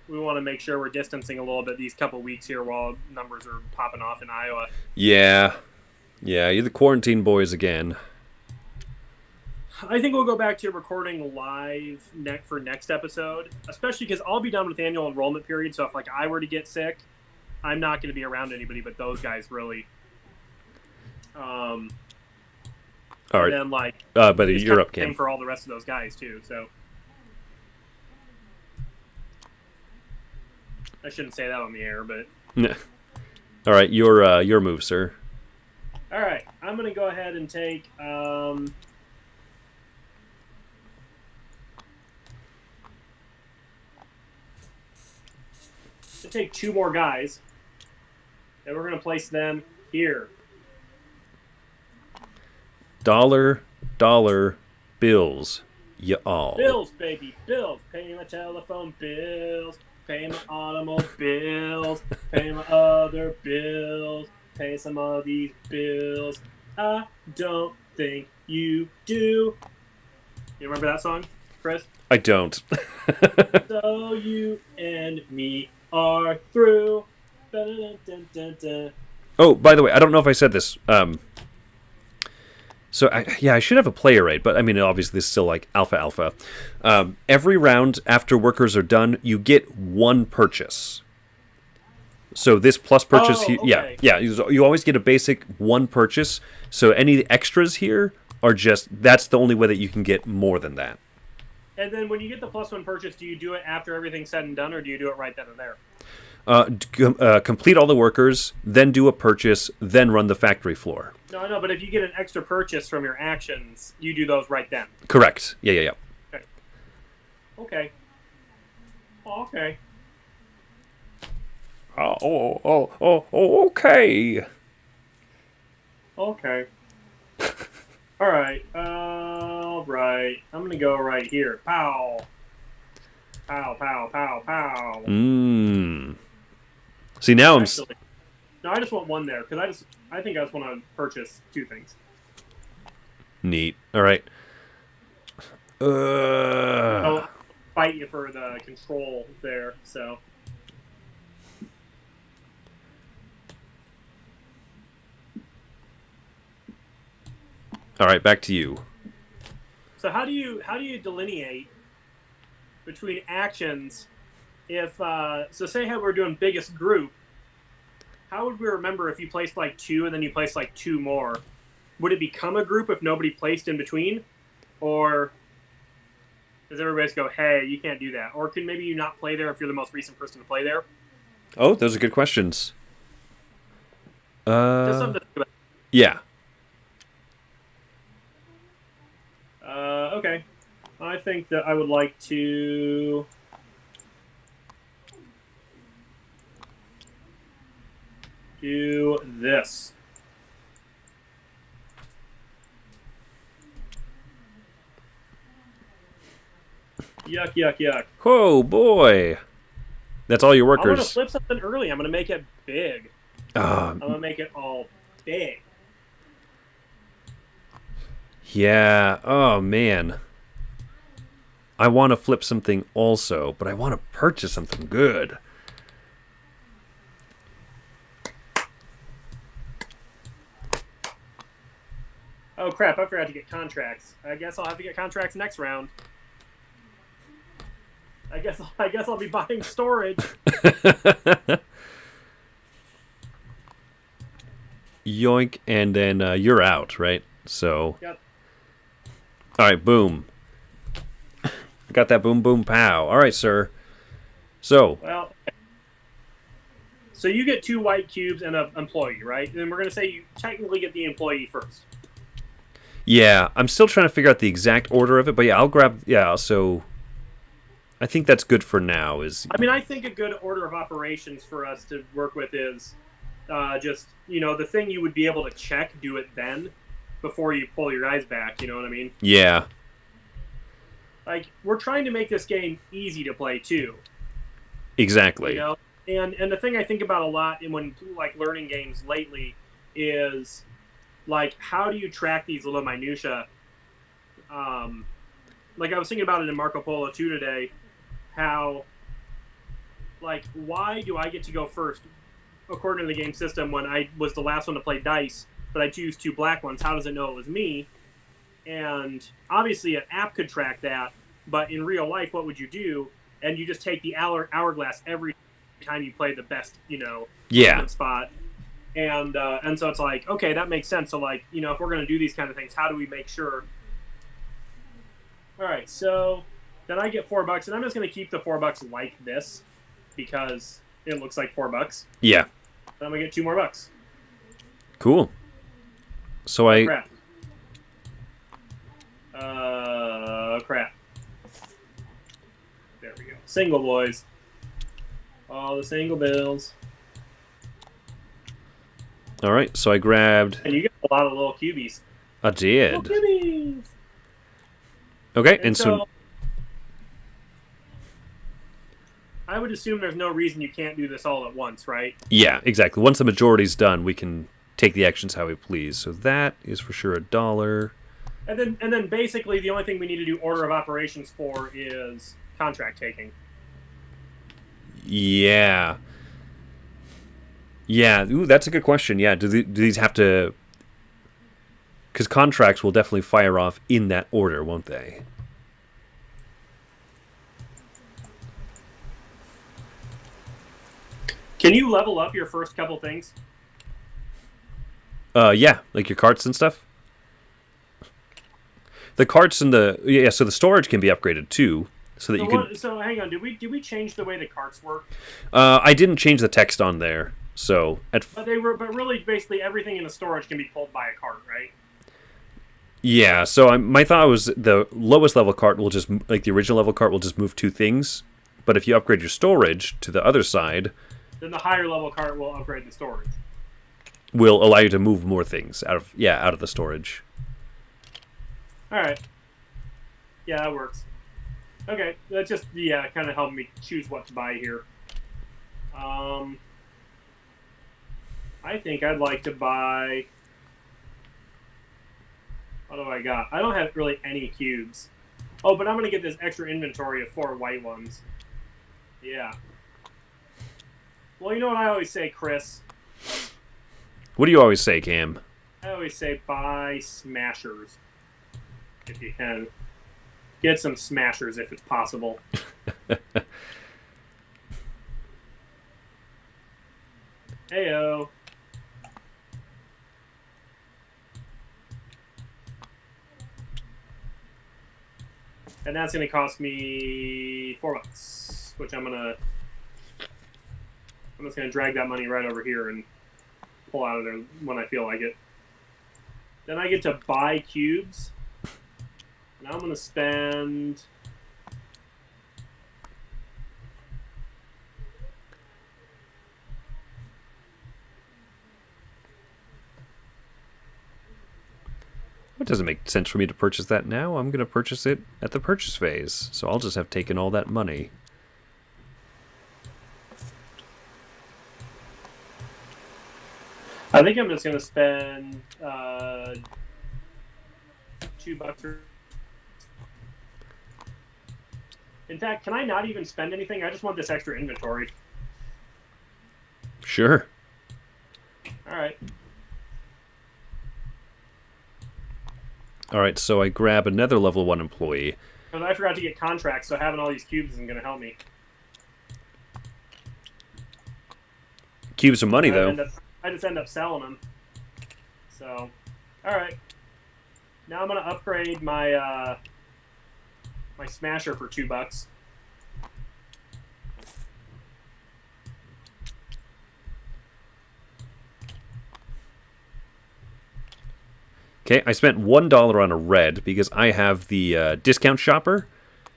we want to make sure we're distancing a little bit these couple weeks here while numbers are popping off in Iowa. Yeah. Yeah, you're the quarantine boys again. I think we'll go back to recording live for next episode, especially because I'll be done with the annual enrollment period, so if like I were to get sick, I'm not going to be around anybody but those guys, really. All right. And then, like, by the it's Europe kind of camp. for all the rest of those guys, too, so. I shouldn't say that on the air, but. All right, your move, sir. All right, I'm going to go ahead and take. Take 2 more guys, and we're going to place them here. Dollar bills, y'all. Bills, baby, bills. Pay my telephone bills. Pay my automobiles. Pay my other bills. Pay some of these bills. I don't think you do. You remember that song, Chris? I don't. So you and me are through. Dun-dun-dun-dun-dun. Oh, by the way, I don't know if I said this. So I should have a player rate, but I mean, obviously this is still like alpha. Every round after workers are done, you get 1 purchase. So this plus purchase, okay. yeah, you always get a basic 1 purchase. So any extras here are that's the only way that you can get more than that. And then when you get the +1 purchase, do you do it after everything's said and done, or do you do it right then and there? Complete all the workers, then do a purchase, then run the factory floor. No, but if you get an extra purchase from your actions, you do those right then. Correct. Yeah. Okay. Okay. Okay. Okay. All right. I'm gonna go right here. Pow. Pow. Pow. Pow. Pow. See, now Actually, no, I just want 1 there because I think I just want to purchase 2 things. Neat. All right. I'll fight you for the control there. So. All right, back to you. So how do you delineate between actions? If so, say how we're doing biggest group, how would we remember if you placed like 2 and then you placed like 2 more? Would it become a group if nobody placed in between, or does everybody just go, "Hey, you can't do that"? Or can maybe you not play there if you're the most recent person to play there? Oh, those are good questions. Just something to think about. Yeah. Okay. I think that I would like to do this. Yuck, yuck, yuck. Oh, boy. That's all your I'm going to workers. flip something early. I'm going to make it big. I'm going to make it all big. Yeah. Oh man. I want to flip something also, but I want to purchase something good. Oh crap! I forgot to get contracts. I guess I'll have to get contracts next round. I guess I'll be buying storage. Yoink, and then you're out, right? So, Yep. all right, boom. Got that boom, boom, pow. All right, sir. So, Well, so you get 2 white cubes and an employee, right? And then we're gonna say you technically get the employee first. yeah, I'm still trying to figure out the exact order of it, but yeah, I'll grab. Yeah, so I think that's good for now. I mean, I think a good order of operations for us to work with is just the thing you would be able to check, do it then, before you pull your eyes back. You know what I mean? Yeah, Like we're trying to make this game easy to play too. exactly. You know, and the thing I think about a lot in when like learning games lately is like how do you track these little minutia? Like I was thinking about it in Marco Polo 2 today, how like why do I get to go first according to the game system when I was the last one to play dice, but I choose 2 black ones? How does it know it was me? And obviously an app could track that, but in real life, what would you do? And you just take the hourglass every time you play the best, Yeah, spot. And so it's like, okay, that makes sense. So like, if we're gonna do these kind of things, how do we make sure? All right, so then I get $4, and I'm just gonna keep the $4 like this because it looks like $4. yeah, Then I'm gonna get 2 more bucks. cool. So Crap. Crap. There we go. Single boys. All the single bills. all right, so I grabbed. And you get a lot of little cubies. I Little did. cubies. Okay, And so I would assume there's no reason you can't do this all at once, right? yeah, exactly. Once the majority's done, we can take the actions how we please. So that is for sure $1. And then basically the only thing we need to do order of operations for is contract taking. Yeah. Yeah, ooh, that's a good question. Yeah, do these have to? Because contracts will definitely fire off in that order, won't they? Can you level up your first couple things? Yeah, like your carts and stuff. The carts and so the storage can be upgraded too, so that you can. So hang on, did we change the way the carts work? I didn't change the text on there, so But really basically everything in the storage can be pulled by a cart, right? yeah. So my thought was the lowest level cart will just like the original level cart will just move 2 things, but if you upgrade your storage to the other side, Then the higher level cart will upgrade the storage. will allow you to move more things out of the storage. All right. Yeah, that works. Okay, that's just kind of helped me choose what to buy here. I think I'd like to buy. What do I got? I don't have really any cubes. Oh, but I'm gonna get this extra inventory of 4 white ones. Yeah. Well, you know what I always say, Chris? What do you always say, Cam? I always say buy smashers. If you can. Get some smashers if it's possible. Heyo. And that's going to cost me $4, which I'm just going to drag that money right over here and pull out of there when I feel like it. Then I get to buy cubes. Now I'm going to spend. It doesn't make sense for me to purchase that now. I'm going to purchase it at the purchase phase. So I'll just have taken all that money. I think I'm just going to spend $2 for... In fact, can I not even spend anything? I just want this extra inventory. Sure. All right. All right, so I grab another level 1 employee. Because I forgot to get contracts, so having all these cubes isn't going to help me. Cubes of money, though. I just end up selling them. So, all right. Now I'm going to upgrade my my smasher for $2. Okay, I spent $1 on a red because I have the discount shopper,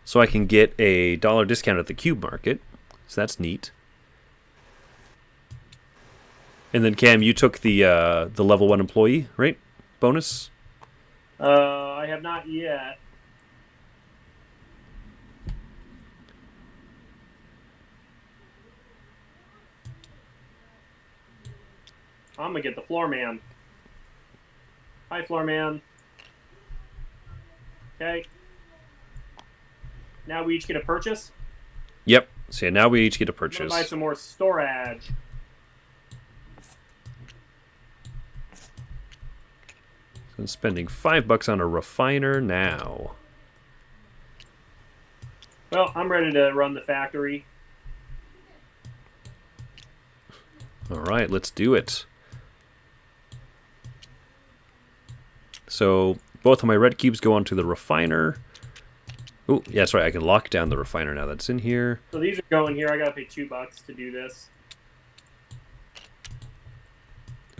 so I can get a dollar discount at the cube market. So that's neat. And then Cam, you took the level 1 employee, right? Bonus? I have not yet. I'm going to get the floor man. Hi, floor man. Okay. Now we each get a purchase. Yep. So yeah, now we each get a I'm purchase. gonna buy some more storage. So I'm spending $5 on a refiner now. Well, I'm ready to run the factory. All right, let's do it. So both of my red cubes go onto the refiner. Oh, yeah, sorry, I can lock down the refiner now that's in here. So these are going here. I gotta pay $2 to do this.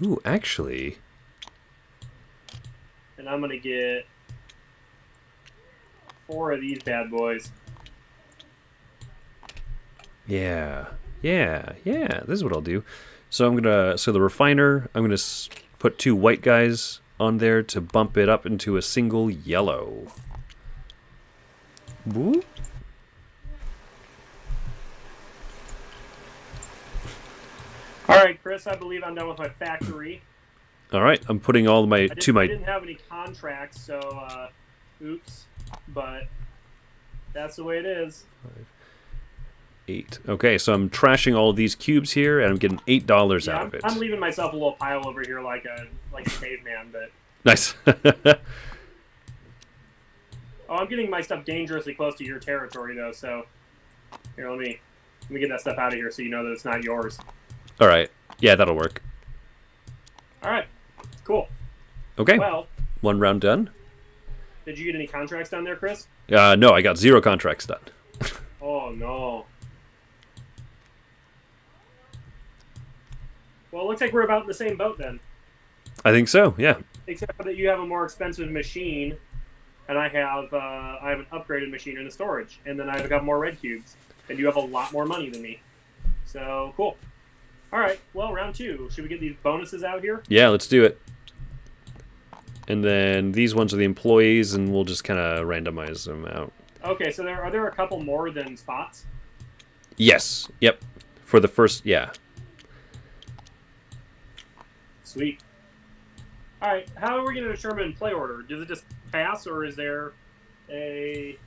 Ooh, actually. And I'm gonna get 4 of these bad boys. Yeah. This is what I'll do. So the refiner, I'm gonna put 2 white guys on there to bump it up into a single yellow. Whoop. All right, Chris, I believe I'm done with my factory. All right, I'm putting all my I didn't have any contracts, so oops. But that's the way it is. 8. Okay, so I'm trashing all of these cubes here, and I'm getting $8 out of it. I'm leaving myself a little pile over here like a caveman, but Nice. oh, I'm getting my stuff dangerously close to your territory though. So here, let me get that stuff out of here so you know that it's not yours. All right. Yeah, that'll work. All right, cool. Okay. Well, 1 round done. did you get any contracts done there, Chris? No, I got 0 contracts done. Oh no. Well, it looks like we're about in the same boat then. I think so. Yeah. Except for that you have a more expensive machine, and I have an upgraded machine in the storage, and then I've got more red cubes, and you have a lot more money than me. So cool. All right. Well, round 2. Should we get these bonuses out here? Yeah, let's do it. And then these ones are the employees, and we'll just kind of randomize them out. Okay. So are there a couple more than spots? Yes. Yep. For the first, yeah. Sweet. All right. How are we going to determine play order? Does it just pass, or is there a...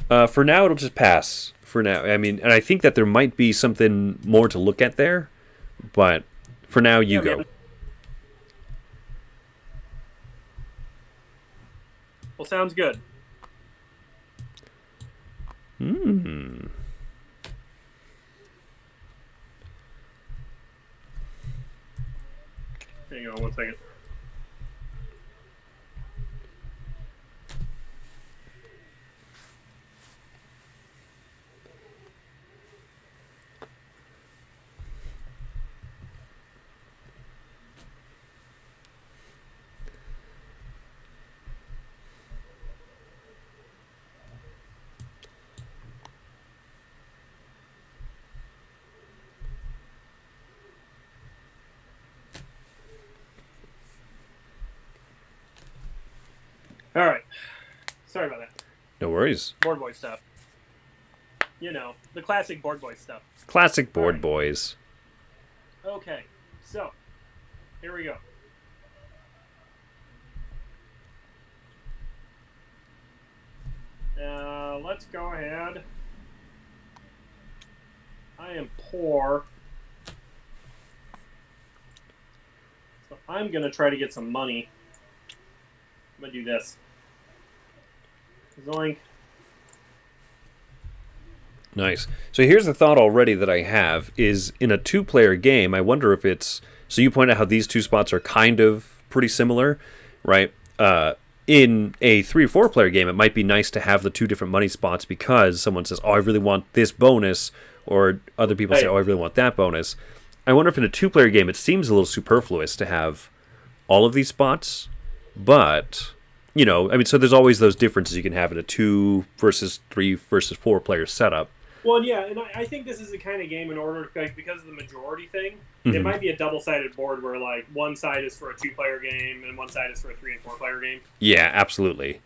For now, it'll just pass. For now. I mean, and I think that there might be something more to look at there, but for now, you go. Well, sounds good. Hmm. Hang on 1 second. All right. Sorry about that. No worries. Board boy stuff. You know, the classic board boy stuff. Classic board boys. Okay, so here we go. Let's go ahead. I am poor. So I'm going to try to get some money. I'm going to do this. Zoink. Nice. So here's the thought already that I have is in a 2-player game, I wonder if it's... So you point out how these 2 spots are kind of pretty similar, right? In a 3 or 4-player game, it might be nice to have the 2 different money spots because someone says, oh, I really want this bonus, or other people say, oh, I really want that bonus. I wonder if in a 2-player game, it seems a little superfluous to have all of these spots, but... You know, I mean, so there's always those differences you can have in a 2 versus 3 versus 4-player setup. Well, yeah, and I think this is the kind of game in order, like, because of the majority thing, it might be a double-sided board where, like, one side is for a 2-player game and one side is for a 3 and 4-player game. Yeah, absolutely.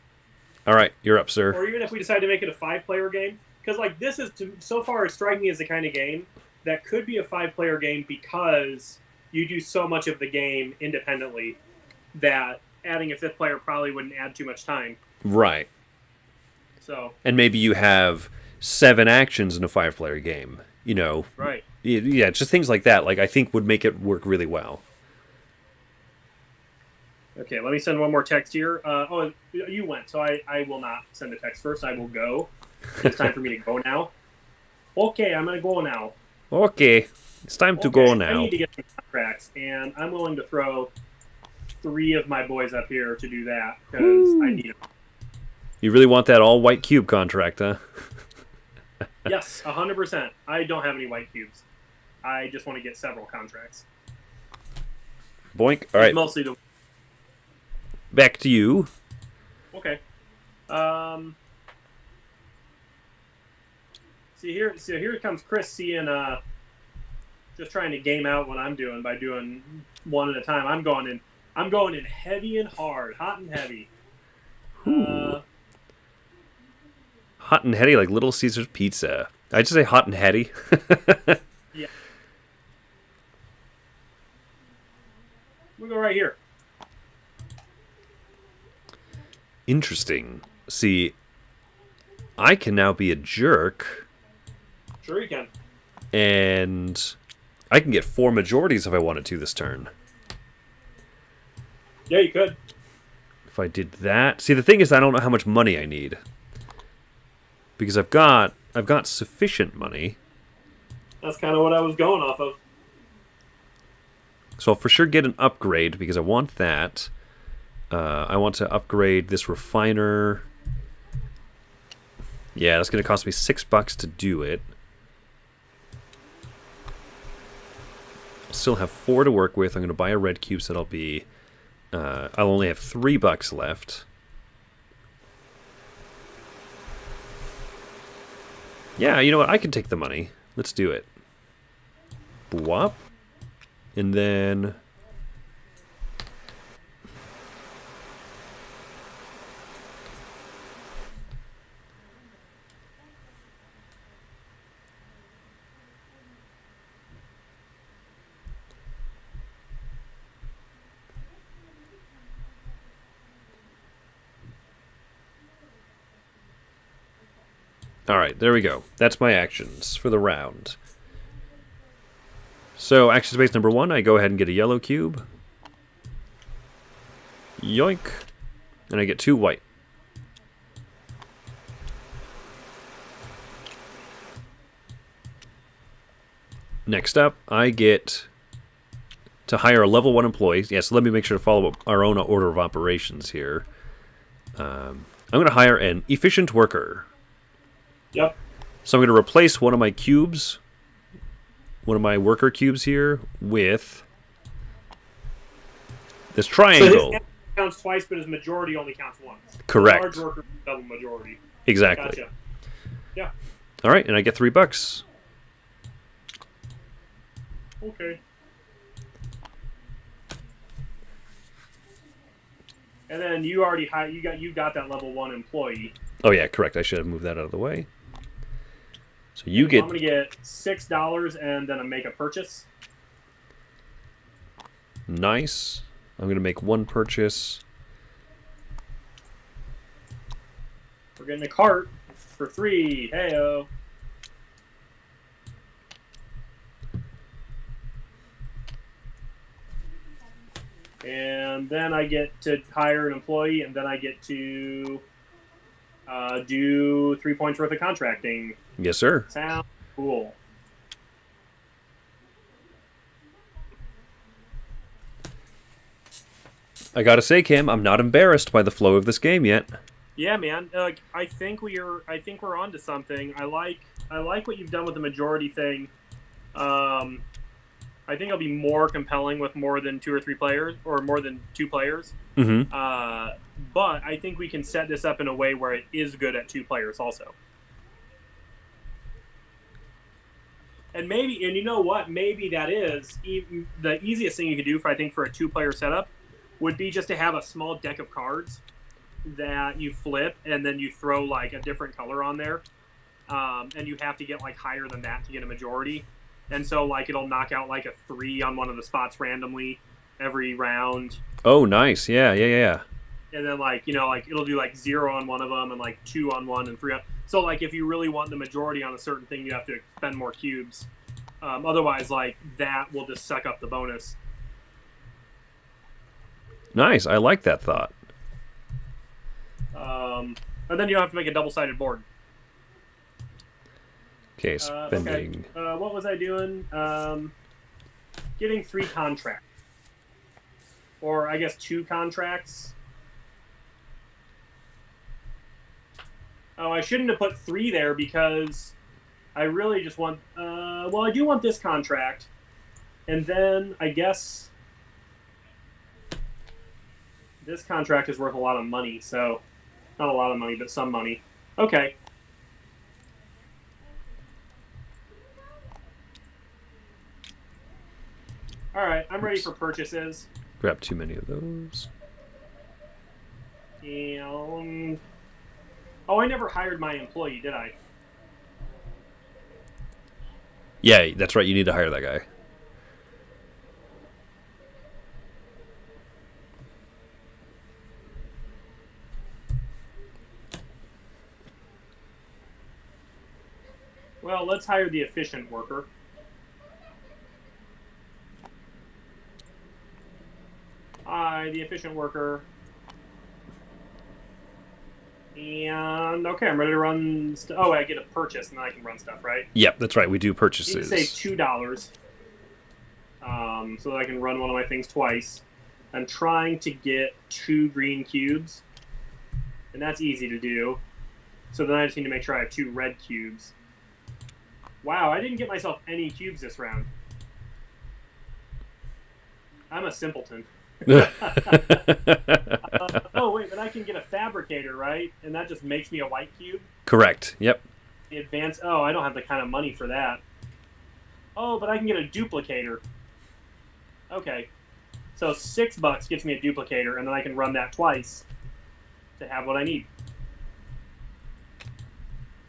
All right, you're up, sir. Or even if we decide to make it a 5-player game, because, like, this is, so far, it's striking me as the kind of game that could be a 5-player game because you do so much of the game independently that adding a 5th player probably wouldn't add too much time. Right. So. And maybe you have 7 actions in a 5-player game. You know. Right. Yeah, just things like that. Like I think would make it work really well. Okay, let me send one more text here. Oh, you went, so I will not send a text first. I will go. It's time for me to go now. Okay, I'm going to go now. Okay, it's time to go now. I need to get some contracts, and I'm willing to throw 3 of my boys up here to do that because I need them. You really want that all white cube contract, huh? Yes, 100%. I don't have any white cubes. I just want to get several contracts. Boink. All right. Mostly the. Back to you. Okay. Here comes Chris seeing just trying to game out what I'm doing by doing one at a time. I'm going in heavy and hard, hot and heavy. Hot and heady like Little Caesar's Pizza. I just say hot and heady. Yeah. We'll go right here. Interesting. See, I can now be a jerk. Sure you can. And I can get 4 majorities if I wanted to this turn. Yeah, you could. If I did that. See, the thing is I don't know how much money I need. Because I've got sufficient money. That's kind of what I was going off of. So I'll for sure get an upgrade because I want that. I want to upgrade this refiner. Yeah, that's going to cost me $6 to do it. I'll still have 4 to work with. I'm going to buy a red cube, so that'll be... I'll only have $3 left. Yeah, you know what? I can take the money. Let's do it. Bwop. And then... Alright, there we go. That's my actions for the round. So, action space number 1, I go ahead and get a yellow cube. Yoink. And I get 2 white. Next up, I get to hire a level 1 employee. Yeah, so let me make sure to follow our own order of operations here. I'm going to hire an efficient worker. Yep. So I'm going to replace one of my cubes, one of my worker cubes here, with this triangle. So his counts twice, but his majority only counts once. Correct. Large worker, double majority. Exactly. Gotcha. Yeah. All right, and I get $3. Okay. And then you already you got that level 1 employee. Oh yeah, correct. I should have moved that out of the way. So you get... I'm going to get $6 and then make a purchase. Nice. I'm going to make 1 purchase. We're getting a cart for 3. Heyo. And then I get to hire an employee, and then I get to do 3 points worth of contracting. Yes, sir. Sounds cool. I gotta say, Cam, I'm not embarrassed by the flow of this game yet. Yeah, man. I think we're onto something. I like what you've done with the majority thing. I think it'll be more compelling with more than 2 or 3 players, or more than 2 players. Mm-hmm. But I think we can set this up in a way where it is good at 2 players also. And you know what? Maybe that is the easiest thing you could do for a 2-player setup would be just to have a small deck of cards that you flip and then you throw like a different color on there, and you have to get like higher than that to get a majority. And so like it'll knock out like a 3 on one of the spots randomly every round. Oh, nice. Yeah. And then like it'll do like 0 on one of them and like 2 on one and 3 on. So like if you really want the majority on a certain thing, you have to spend more cubes. Otherwise, like that will just suck up the bonus. Nice. I like that thought. And then you don't have to make a double-sided board. Okay, spending. Okay. What was I doing? Getting 3 contracts. Or I guess 2 contracts. Oh, I shouldn't have put 3 there because I really just want... well, I do want this contract. And then I guess this contract is worth a lot of money, so... Not a lot of money, but some money. Okay. Alright, I'm ready for purchases. Grab too many of those. And... Oh, I never hired my employee, did I? Yeah, that's right. You need to hire that guy. Well, let's hire the efficient worker. Hi, the efficient worker. And, okay, I'm ready to run... Oh, I get a purchase, and then I can run stuff, right? Yep, that's right. We do You purchases. can say $2, so that I can run one of my things twice. I'm trying to get 2 green cubes, and that's easy to do. So then I just need to make sure I have 2 red cubes. Wow, I didn't get myself any cubes this round. I'm a simpleton. Oh, wait, but I can get a fabricator, right? And that just makes me a white cube? Correct. Yep. The advanced... Oh, I don't have the kind of money for that. Oh, but I can get a duplicator. Okay. So $6 gets me a duplicator, and then I can run that twice to have what I need.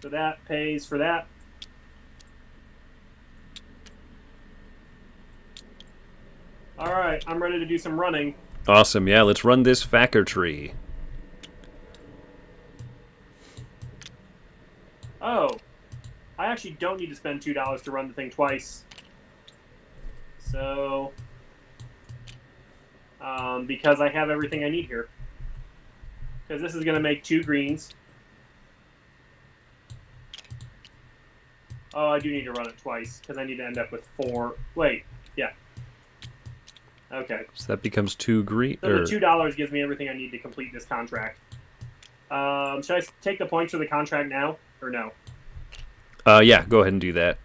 So that pays for that. All right, I'm ready to do some running. Awesome. Yeah, let's run this factory. Oh, I actually don't need to spend $2 to run the thing twice. So, because I have everything I need here. Because this is going to make 2 greens. Oh, I do need to run it twice, because I need to end up with 4. Wait, yeah. Okay. So that becomes 2 green. So the $2 gives me everything I need to complete this contract. Should I take the points for the contract now, or no? Yeah, go ahead and do that.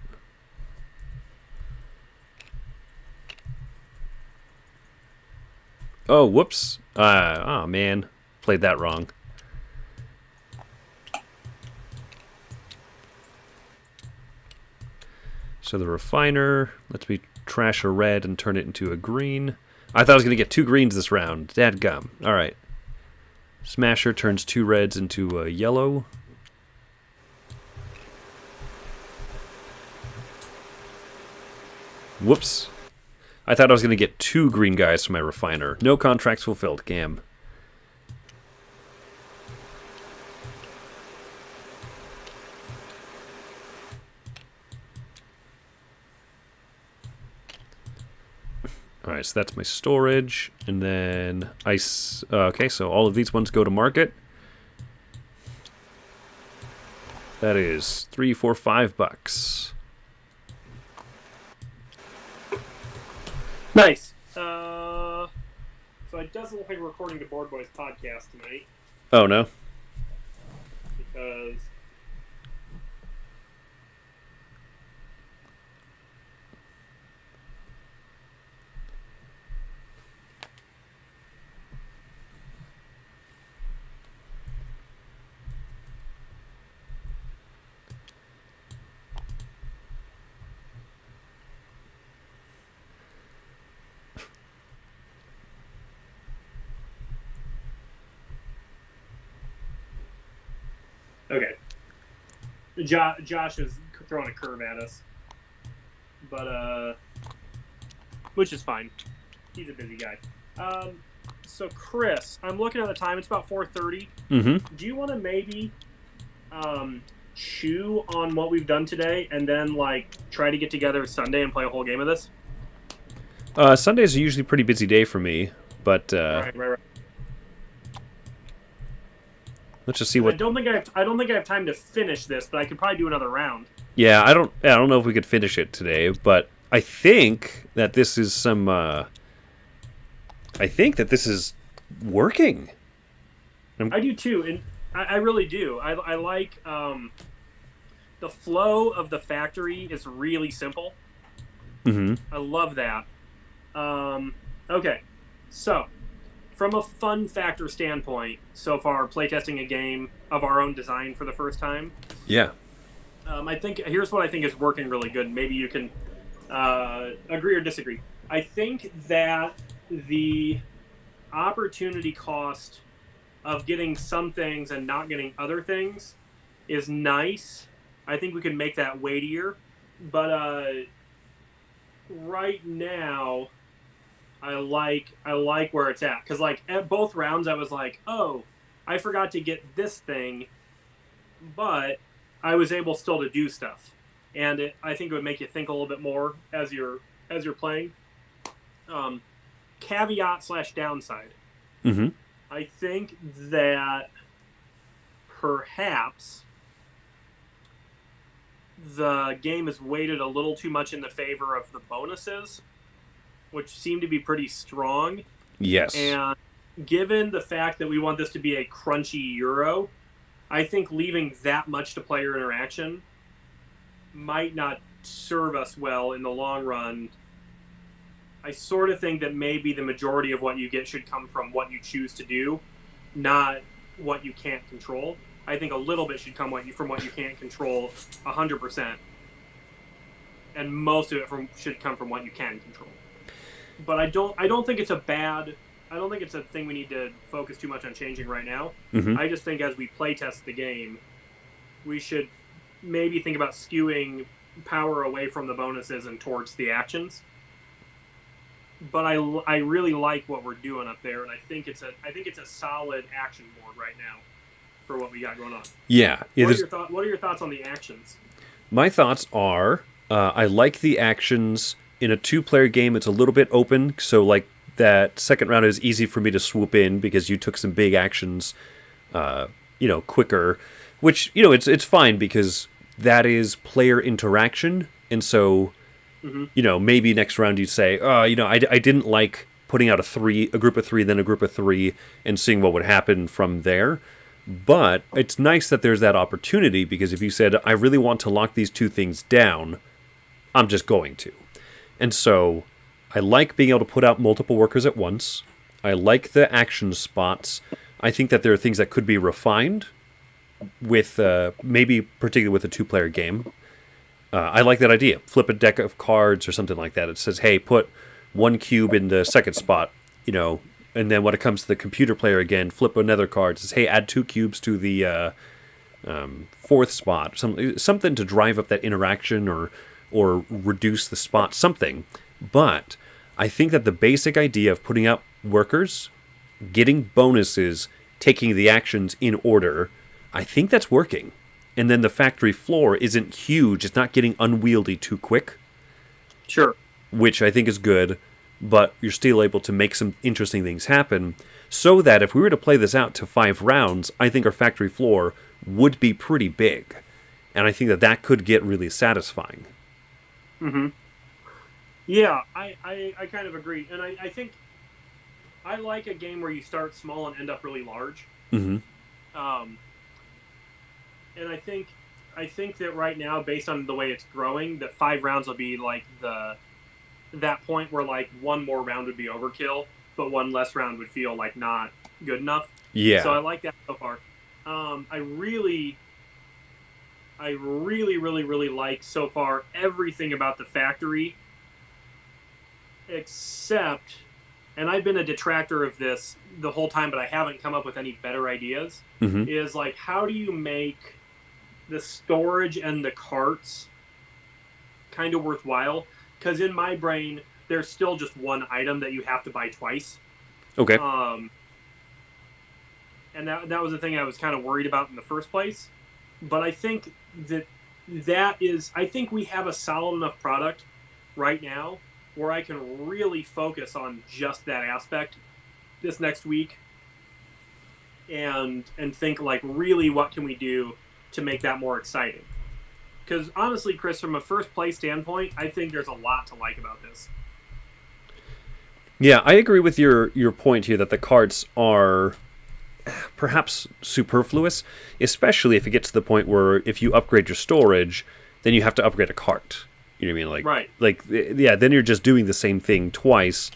Oh, whoops. Oh, man. Played that wrong. So the refiner lets me trash a red and turn it into a green. I thought I was going to get 2 greens this round. Dadgum. All right. Smasher turns 2 reds into a yellow. Whoops. I thought I was going to get 2 green guys from my refiner. No contracts fulfilled, Cam. All right, so that's my storage, and then okay, so all of these ones go to market. That is $3, $4, $5. Nice. So it doesn't look like we're recording the Board Boys podcast tonight Oh no. because okay. Josh is throwing a curve at us, but which is fine. He's a busy guy. So Chris, I'm looking at the time. It's about 4:30. Mm-hmm. Do you want to maybe chew on what we've done today and then like try to get together Sunday and play a whole game of this? Sundays are usually a pretty busy day for me, but Right. let's just see what. I don't think I have time to finish this, but I could probably do another round. Yeah, I don't know if we could finish it today, but I think that this is some. I think that this is working. I do too, and I really do. I like the flow of the factory is really simple. Mm-hmm. I love that. Okay, so from a fun factor standpoint, so far playtesting a game of our own design for the first time. Yeah. I think here's what I think is working really good. Maybe you can agree or disagree. I think that the opportunity cost of getting some things and not getting other things is nice. I think we can make that weightier. But right now, I like where it's at. Because like at both rounds, I was like, oh, I forgot to get this thing, but I was able still to do stuff. And I think it would make you think a little bit more as you're playing. Caveat / downside. Mm-hmm. I think that perhaps the game is weighted a little too much in the favor of the bonuses, which seem to be pretty strong. Yes. And given the fact that we want this to be a crunchy Euro, I think leaving that much to player interaction might not serve us well in the long run. I sort of think that maybe the majority of what you get should come from what you choose to do, not what you can't control. I think a little bit should come from what you can't control 100%. And most of it should come from what you can control. But I don't think it's a thing we need to focus too much on changing right now. Mm-hmm. I just think as we playtest the game, we should maybe think about skewing power away from the bonuses and towards the actions. But I really like what we're doing up there, and I think it's a solid action board right now for what we got going on. Yeah. What are your thoughts on the actions? My thoughts are I like the actions. In a 2-player game, it's a little bit open, so like that second round is easy for me to swoop in because you took some big actions, quicker, which, it's fine because that is player interaction, and so, maybe next round you'd say, I didn't like putting out a group of 3, then a group of 3, and seeing what would happen from there. But it's nice that there's that opportunity, because if you said, I really want to lock these 2 things down, I'm just going to. And so I like being able to put out multiple workers at once. I like the action spots. I think that there are things that could be refined with maybe particularly with a 2-player game. I like that idea. Flip a deck of cards or something like that. It says, hey, put 1 cube in the second spot, and then when it comes to the computer player again, flip another card. It says, hey, add 2 cubes to the 4th spot. Something to drive up that interaction or reduce the spot, something. But I think that the basic idea of putting out workers, getting bonuses, taking the actions in order, I think that's working. And then the factory floor isn't huge. It's not getting unwieldy too quick. Sure. Which I think is good. but you're still able to make some interesting things happen, so that if we were to play this out to 5 rounds, I think our factory floor would be pretty big. And I think that that could get really satisfying. Mm-hmm. Yeah, I kind of agree. And I think I like a game where you start small and end up really large. Mm-hmm. Um, and I think that right now, based on the way it's growing, that 5 rounds will be like that point where like one more round would be overkill, but one less round would feel like not good enough. Yeah. So I like that so far. I really like so far everything about the factory, except, and I've been a detractor of this the whole time, but I haven't come up with any better ideas, Mm-hmm. is like, how do you make the storage and the carts kind of worthwhile? Because in my brain, there's still just one item that you have to buy twice. Okay. And that was the thing I was kind of worried about in the first place. But I think I think we have a solid enough product right now where I can really focus on just that aspect this next week and think like, really, what can we do to make that more exciting? Because honestly, Chris, from a first play standpoint, I think there's a lot to like about this. Yeah, I agree with your point here that the carts are perhaps superfluous, especially if it gets to the point where if you upgrade your storage, then you have to upgrade a cart. You know what I mean? Like, right. Like, yeah, then you're just doing the same thing twice.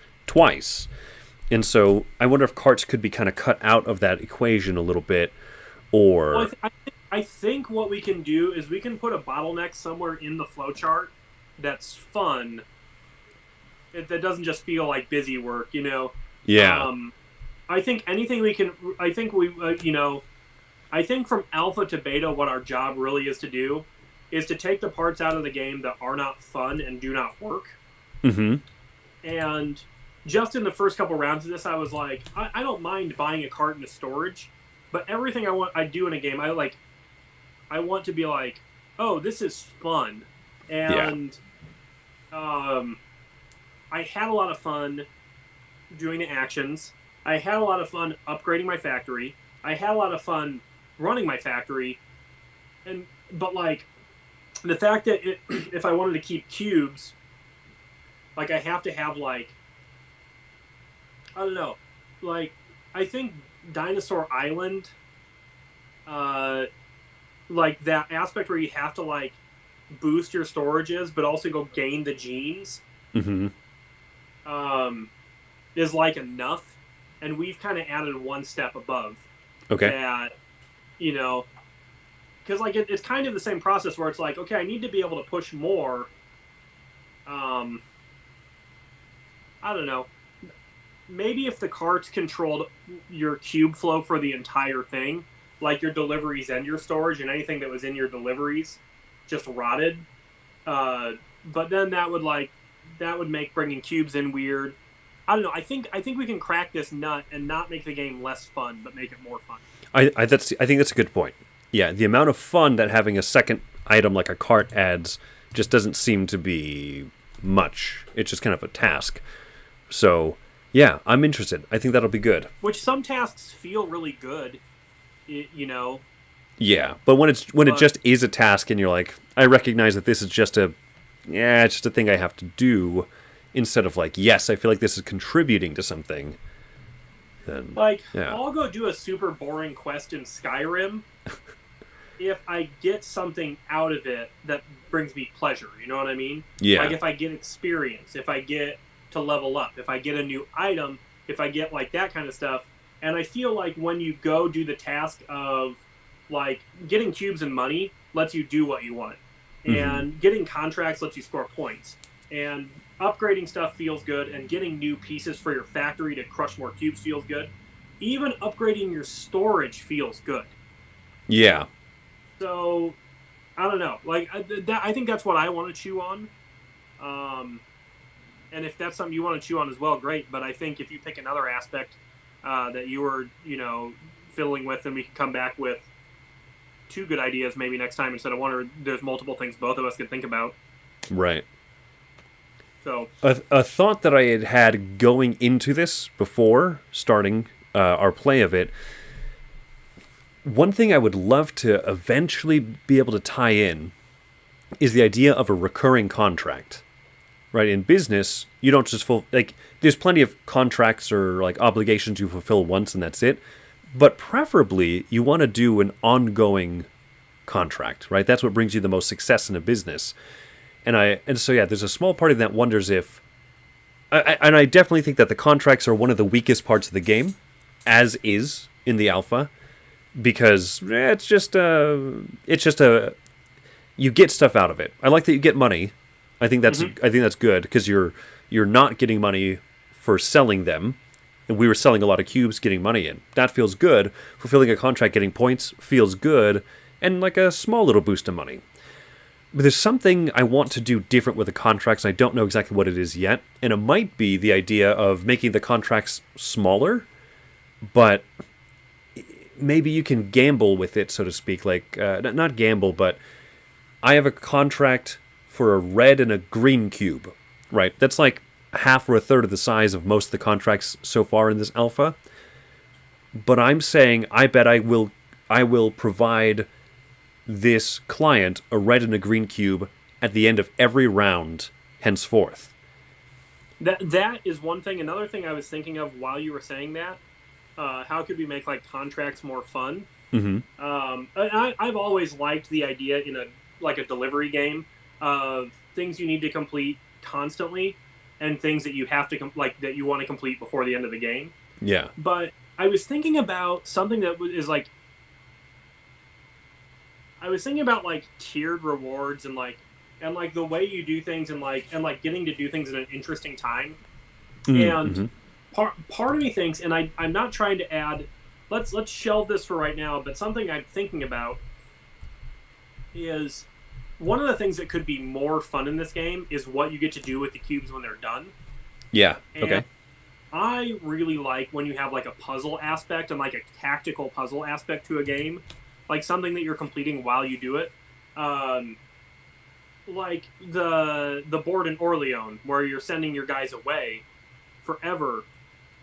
And so I wonder if carts could be kind of cut out of that equation a little bit, or... Well, I think what we can do is we can put a bottleneck somewhere in the flowchart that's fun, that doesn't just feel like busy work, you know? Yeah. I think anything we can... I think we, I think from alpha to beta, what our job really is to do is to take the parts out of the game that are not fun and do not work. Mm-hmm. And just in the first couple rounds of this, I was like, I don't mind buying a cart into storage, but everything I do in a game, I want to be like, oh, this is fun. And I had a lot of fun doing the actions. I had a lot of fun upgrading my factory. I had a lot of fun running my factory. But like, the fact that if I wanted to keep cubes, like, I have to have, like, I don't know, like, I think Dinosaur Island, like, that aspect where you have to, like, boost your storages, but also go gain the genes, Mm-hmm. Is, like, enough. And we've kind of added one step above. Okay. That, you know, because, like, it's kind of the same process where it's like, okay, I need to be able to push more. I don't know. Maybe if the carts controlled your cube flow for the entire thing, like your deliveries and your storage, and anything that was in your deliveries just rotted. But then that would make bringing cubes in weird. I don't know. I think we can crack this nut and not make the game less fun, but make it more fun. I think that's a good point. Yeah, the amount of fun that having a second item like a cart adds just doesn't seem to be much. It's just kind of a task. So, yeah, I'm interested. I think that'll be good. Which some tasks feel really good, you know. Yeah, but when it just is a task and you're like, I recognize that this is it's just a thing I have to do, instead of like, yes, I feel like this is contributing to something. Then, like, yeah. I'll go do a super boring quest in Skyrim if I get something out of it that brings me pleasure. You know what I mean? Yeah. Like, if I get experience, if I get to level up, if I get a new item, if I get, like, that kind of stuff. And I feel like when you go do the task of, like, getting cubes and money lets you do what you want. Mm-hmm. And getting contracts lets you score points. And upgrading stuff feels good, and getting new pieces for your factory to crush more cubes feels good. Even upgrading your storage feels good. Yeah. So, I don't know. Like, I think that's what I want to chew on. And if that's something you want to chew on as well, great. But I think if you pick another aspect that you were, fiddling with, then we can come back with 2 good ideas maybe next time instead of one, or there's multiple things both of us could think about. Right. So A thought that I had going into this before starting our play of it, one thing I would love to eventually be able to tie in is the idea of a recurring contract. Right, in business, you don't just there's plenty of contracts or like obligations you fulfill once and that's it. But preferably, you want to do an ongoing contract, right? That's what brings you the most success in a business. And so yeah, there's a small part of that wonders if, and I definitely think that the contracts are one of the weakest parts of the game, as is in the alpha, because it's just a you get stuff out of it. I like that you get money. I think that's good because you're not getting money for selling them, and we were selling a lot of cubes, getting money in. That feels good. Fulfilling a contract, getting points feels good, and like a small little boost of money. But there's something I want to do different with the contracts. I don't know exactly what it is yet, and it might be the idea of making the contracts smaller, but maybe you can gamble with it, so to speak. Like not gamble, but I have a contract for a red and a green cube, right? That's like half or a third of the size of most of the contracts so far in this alpha. But I'm saying I bet I will provide this client a red and a green cube at the end of every round henceforth. that is one thing. Another thing I was thinking of while you were saying that, how could we make like contracts more fun? Mm-hmm. I've always liked the idea in a delivery game of things you need to complete constantly and things that you have to that you want to complete before the end of the game. Yeah. But I was thinking about something that is like I was thinking about like tiered rewards and the way you do things and getting to do things in an interesting time. Mm-hmm. And part of me thinks, and I'm not trying to add. Let's shelve this for right now. But something I'm thinking about is one of the things that could be more fun in this game is what you get to do with the cubes when they're done. Yeah. And okay. I really like when you have like a puzzle aspect and like a tactical puzzle aspect to a game, like something that you're completing while you do it. Like the board in Orleans, where you're sending your guys away forever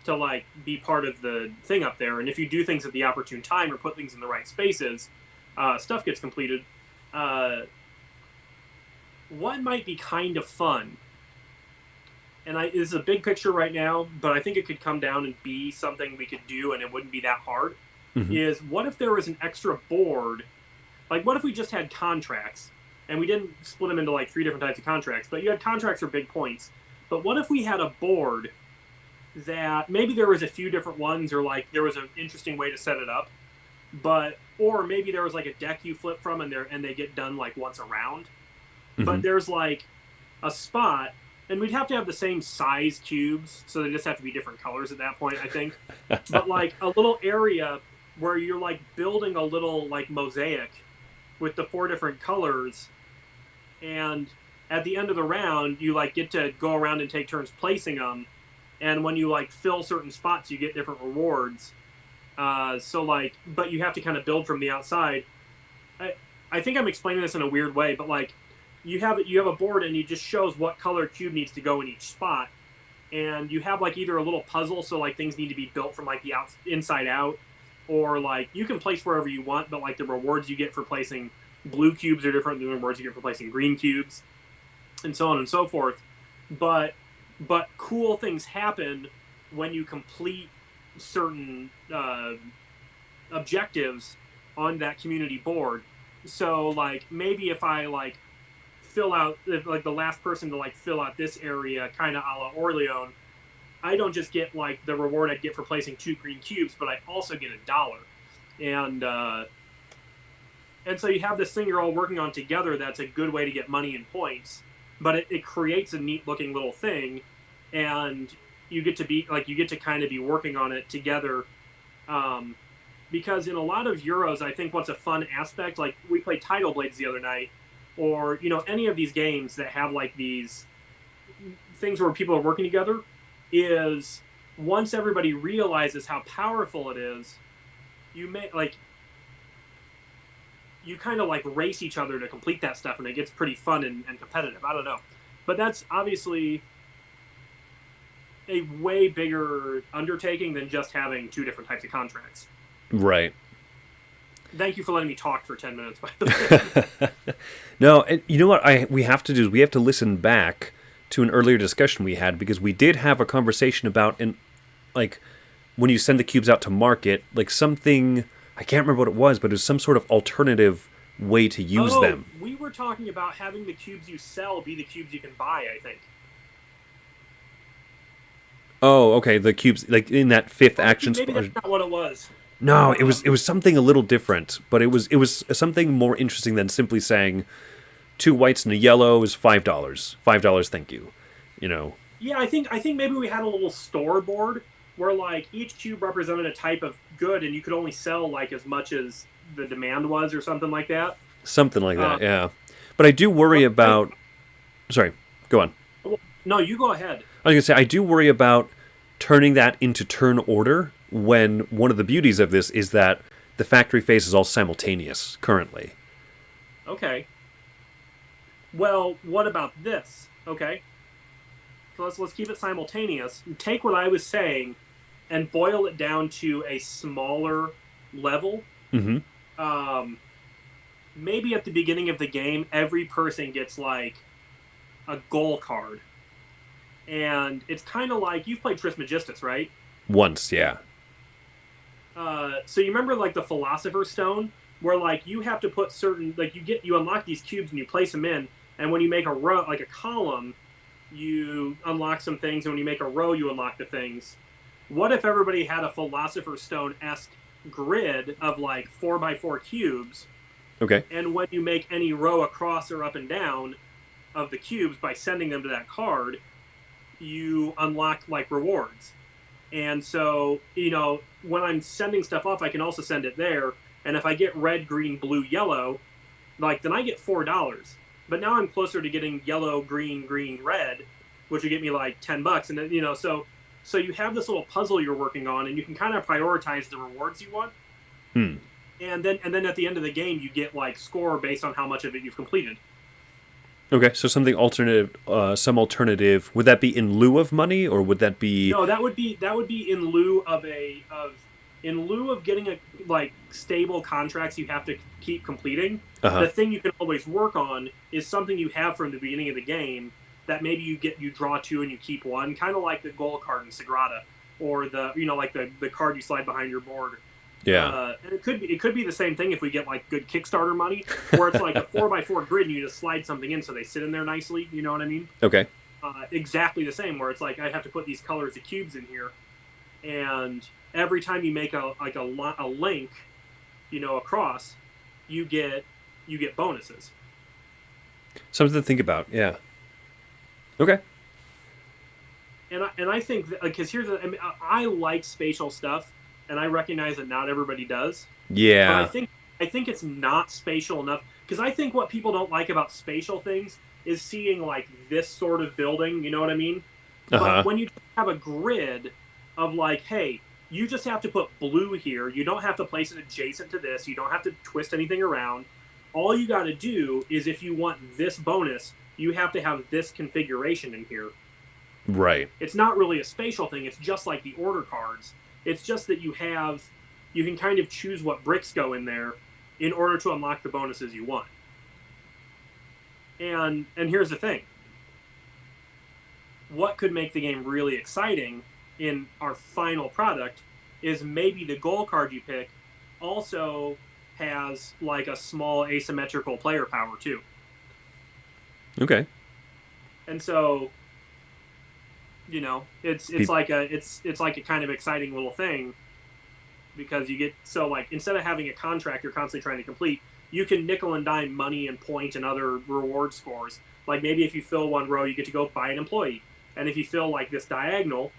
to like be part of the thing up there, and if you do things at the opportune time or put things in the right spaces, stuff gets completed. What might be kind of fun, and this is a big picture right now, but I think it could come down and be something we could do, and it wouldn't be that hard. Mm-hmm. Is what if there was an extra board? Like, what if we just had contracts, and we didn't split them into like 3 different types of contracts, but you had contracts for big points. But what if we had a board that maybe there was a few different ones, or like there was an interesting way to set it up, or maybe there was like a deck you flip from, and they get done like once a round. Mm-hmm. But there's like a spot, and we'd have to have the same size cubes, so they just have to be different colors at that point, I think. But like a little area where you're like building a little like mosaic with the 4 different colors, and at the end of the round you like get to go around and take turns placing them, and when you like fill certain spots you get different rewards. So like, but you have to kind of build from the outside. I think I'm explaining this in a weird way, but like you have a board and it just shows what color cube needs to go in each spot, and you have like either a little puzzle, so like things need to be built from like the inside out, or like you can place wherever you want, but like the rewards you get for placing blue cubes are different than the rewards you get for placing green cubes, and so on and so forth. But cool things happen when you complete certain objectives on that community board. So like maybe if I like fill out like the last person to like fill out this area, kind of a la Orleans, I don't just get like the reward I'd get for placing 2 green cubes, but I also get $1. And so you have this thing you're all working on together that's a good way to get money and points, but it creates a neat looking little thing, and you get to kind of be working on it together. Because in a lot of Euros, I think what's a fun aspect, like we played Tidal Blades the other night, or any of these games that have like these things where people are working together, is once everybody realizes how powerful it is, you kind of like race each other to complete that stuff, and it gets pretty fun and competitive. I don't know, but that's obviously a way bigger undertaking than just having two different types of contracts. Right. Thank you for letting me talk for 10 minutes, by the way. No, and you know what we have to do is we have to listen back to an earlier discussion we had, because we did have a conversation about, and like, when you send the cubes out to market, like something, I can't remember what it was, but it was some sort of alternative way to use them. We were talking about having the cubes you sell be the cubes you can buy, I think. Oh, okay, the cubes, like in that fifth action. Maybe that's not what it was. No, it was something a little different, but it was something more interesting than simply saying 2 whites and a yellow is $5. $5, thank you. You know. Yeah, I think maybe we had a little store board where like each cube represented a type of good, and you could only sell like as much as the demand was, or something like that. Something like that, yeah. But I do worry about. Sorry, go on. Well, no, you go ahead. I was gonna say I do worry about turning that into turn order, when one of the beauties of this is that the factory phase is all simultaneous currently. Okay. Well, what about this? Okay. So let's keep it simultaneous. Take what I was saying and boil it down to a smaller level. Mm-hmm. Maybe at the beginning of the game, every person gets like a goal card. And it's kind of like, you've played Trismegistus, right? Once, yeah. So you remember like the Philosopher's Stone, where like you have to put certain, like you unlock these cubes and you place them in, and when you make a row, like a column, you unlock some things, and when you make a row, you unlock the things. What if everybody had a Philosopher's Stone-esque grid of like 4x4 cubes? Okay. And when you make any row across or up and down of the cubes by sending them to that card, you unlock like rewards. And so, you know, when I'm sending stuff off, I can also send it there. And if I get red, green, blue, yellow, like then I get $4. But now I'm closer to getting yellow, green, green, red, which would get me like $10. And then, you know, so you have this little puzzle you're working on, and you can kind of prioritize the rewards you want. And then at the end of the game, you get like score based on how much of it you've completed. Okay, so something alternative, some alternative. Would that be in lieu of money, or would that be? No, that would be in lieu of in lieu of getting a like stable contracts you have to keep completing. The thing you can always work on is something you have from the beginning of the game that maybe you draw 2 and you keep 1, kind of like the goal card in Sagrada, or the like the card you slide behind your board. Yeah. And it could be the same thing if we get like good Kickstarter money, where it's like a 4x4 grid and you just slide something in so they sit in there nicely. You know what I mean? Okay. Exactly the same, where it's like I have to put these colors of cubes in here, and every time you make a link, you know, across, you get bonuses. Something to think about. Yeah. Okay. And I think that, because I like spatial stuff, and I recognize that not everybody does. Yeah. But I think it's not spatial enough, because I think what people don't like about spatial things is seeing like this sort of building. You know what I mean? But when you have a grid of like, hey, you just have to put blue here. You don't have to place it adjacent to this. You don't have to twist anything around. All you got to do is, if you want this bonus, you have to have this configuration in here. Right. It's not really a spatial thing. It's just like the order cards. It's just that you can kind of choose what bricks go in there in order to unlock the bonuses you want. And here's the thing. What could make the game really exciting in our final product is maybe the goal card you pick also has like a small asymmetrical player power too. Okay. And so, you know, it's like a kind of exciting little thing, because you get, so like, instead of having a contract you're constantly trying to complete, you can nickel and dime money and point and other reward scores. Like maybe if you fill one row, you get to go buy an employee, and if you fill like this diagonal,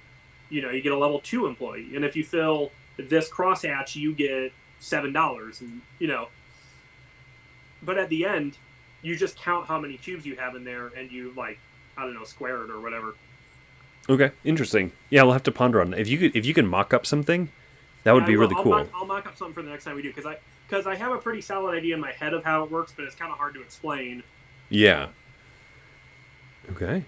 you know, you get a level 2 employee, and if you fill this crosshatch, you get $7, and you know. But at the end, you just count how many cubes you have in there, and you like, I don't know, square it or whatever. Okay, interesting. Yeah, we'll have to ponder on it. If you can mock up something, that would be really cool. I'll mock up something for the next time we do, because I have a pretty solid idea in my head of how it works, but it's kind of hard to explain. Yeah. Okay.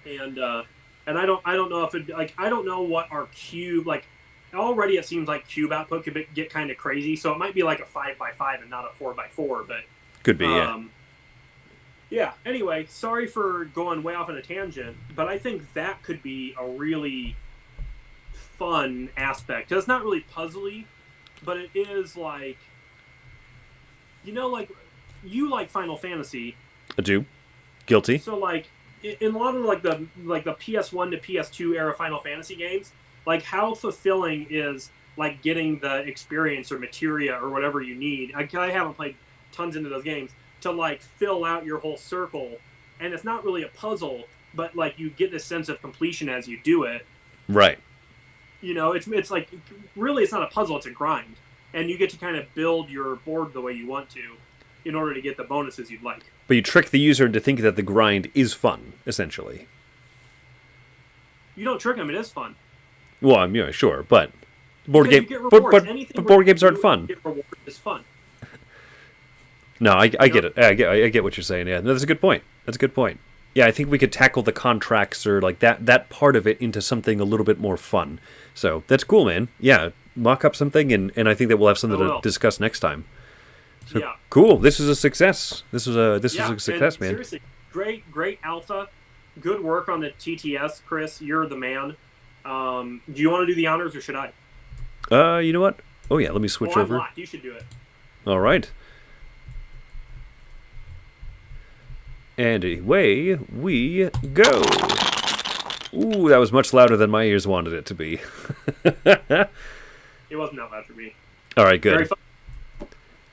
and I don't know if it like I don't know what our cube like. Already, it seems like cube output could get kind of crazy, so it might be like a 5x5 and not a 4x4. But Could be, yeah. Yeah. Anyway, sorry for going way off on a tangent, but I think that could be a really fun aspect. 'Cause it's not really puzzly, but it is like, like you like Final Fantasy. I do. Guilty. So like in a lot of like the PS1 to PS2 era Final Fantasy games, like how fulfilling is like getting the experience or materia or whatever you need. I haven't played tons into those games to like fill out your whole circle, and it's not really a puzzle, but like you get this sense of completion as you do it. Right. It's like really it's not a puzzle, it's a grind, and you get to kind of build your board the way you want to in order to get the bonuses you'd like. But you trick the user into thinking that the grind is fun, essentially. You don't trick them; it is fun. Well, I'm sure, but board Because game, you get rewards. but board games aren't fun. Get rewards is fun. No, I get it. I get what you're saying. Yeah, no, that's a good point. That's a good point. Yeah, I think we could tackle the contracts or like that part of it into something a little bit more fun. So that's cool, man. Yeah, mock up something, and I think that we'll have something to discuss next time. So, yeah. Cool. This was a success. This was a success, man. Seriously, great alpha. Good work on the TTS, Chris. You're the man. Do you want to do the honors or should I? You know what? Oh yeah, let me switch over. I'm locked. You should do it. All right. And away we go. Ooh, that was much louder than my ears wanted it to be. It wasn't that loud for me. All right, good. Very fun.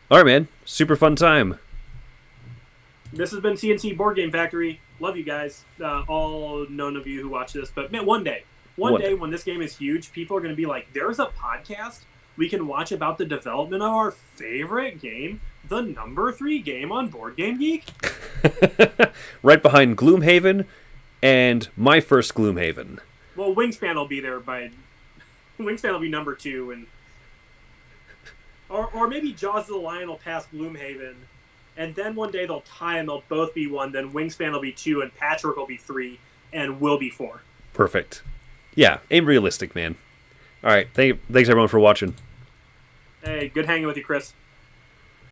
All right, man. Super fun time. This has been C&C Board Game Factory. Love you guys. All none of you who watch this, but man, one day when this game is huge, people are going to be like, "There's a podcast we can watch about the development of our favorite game, the number 3 game on Board Game Geek." Right behind Gloomhaven and my first Gloomhaven. Well, Wingspan will be there Wingspan will be number 2, and or maybe Jaws of the Lion will pass Gloomhaven, and then one day they'll tie and they'll both be 1. Then Wingspan will be 2, and Patchwork will be 3, and will be 4. Perfect. Yeah, aim realistic, man. All right, thanks everyone for watching. Hey, good hanging with you, Chris.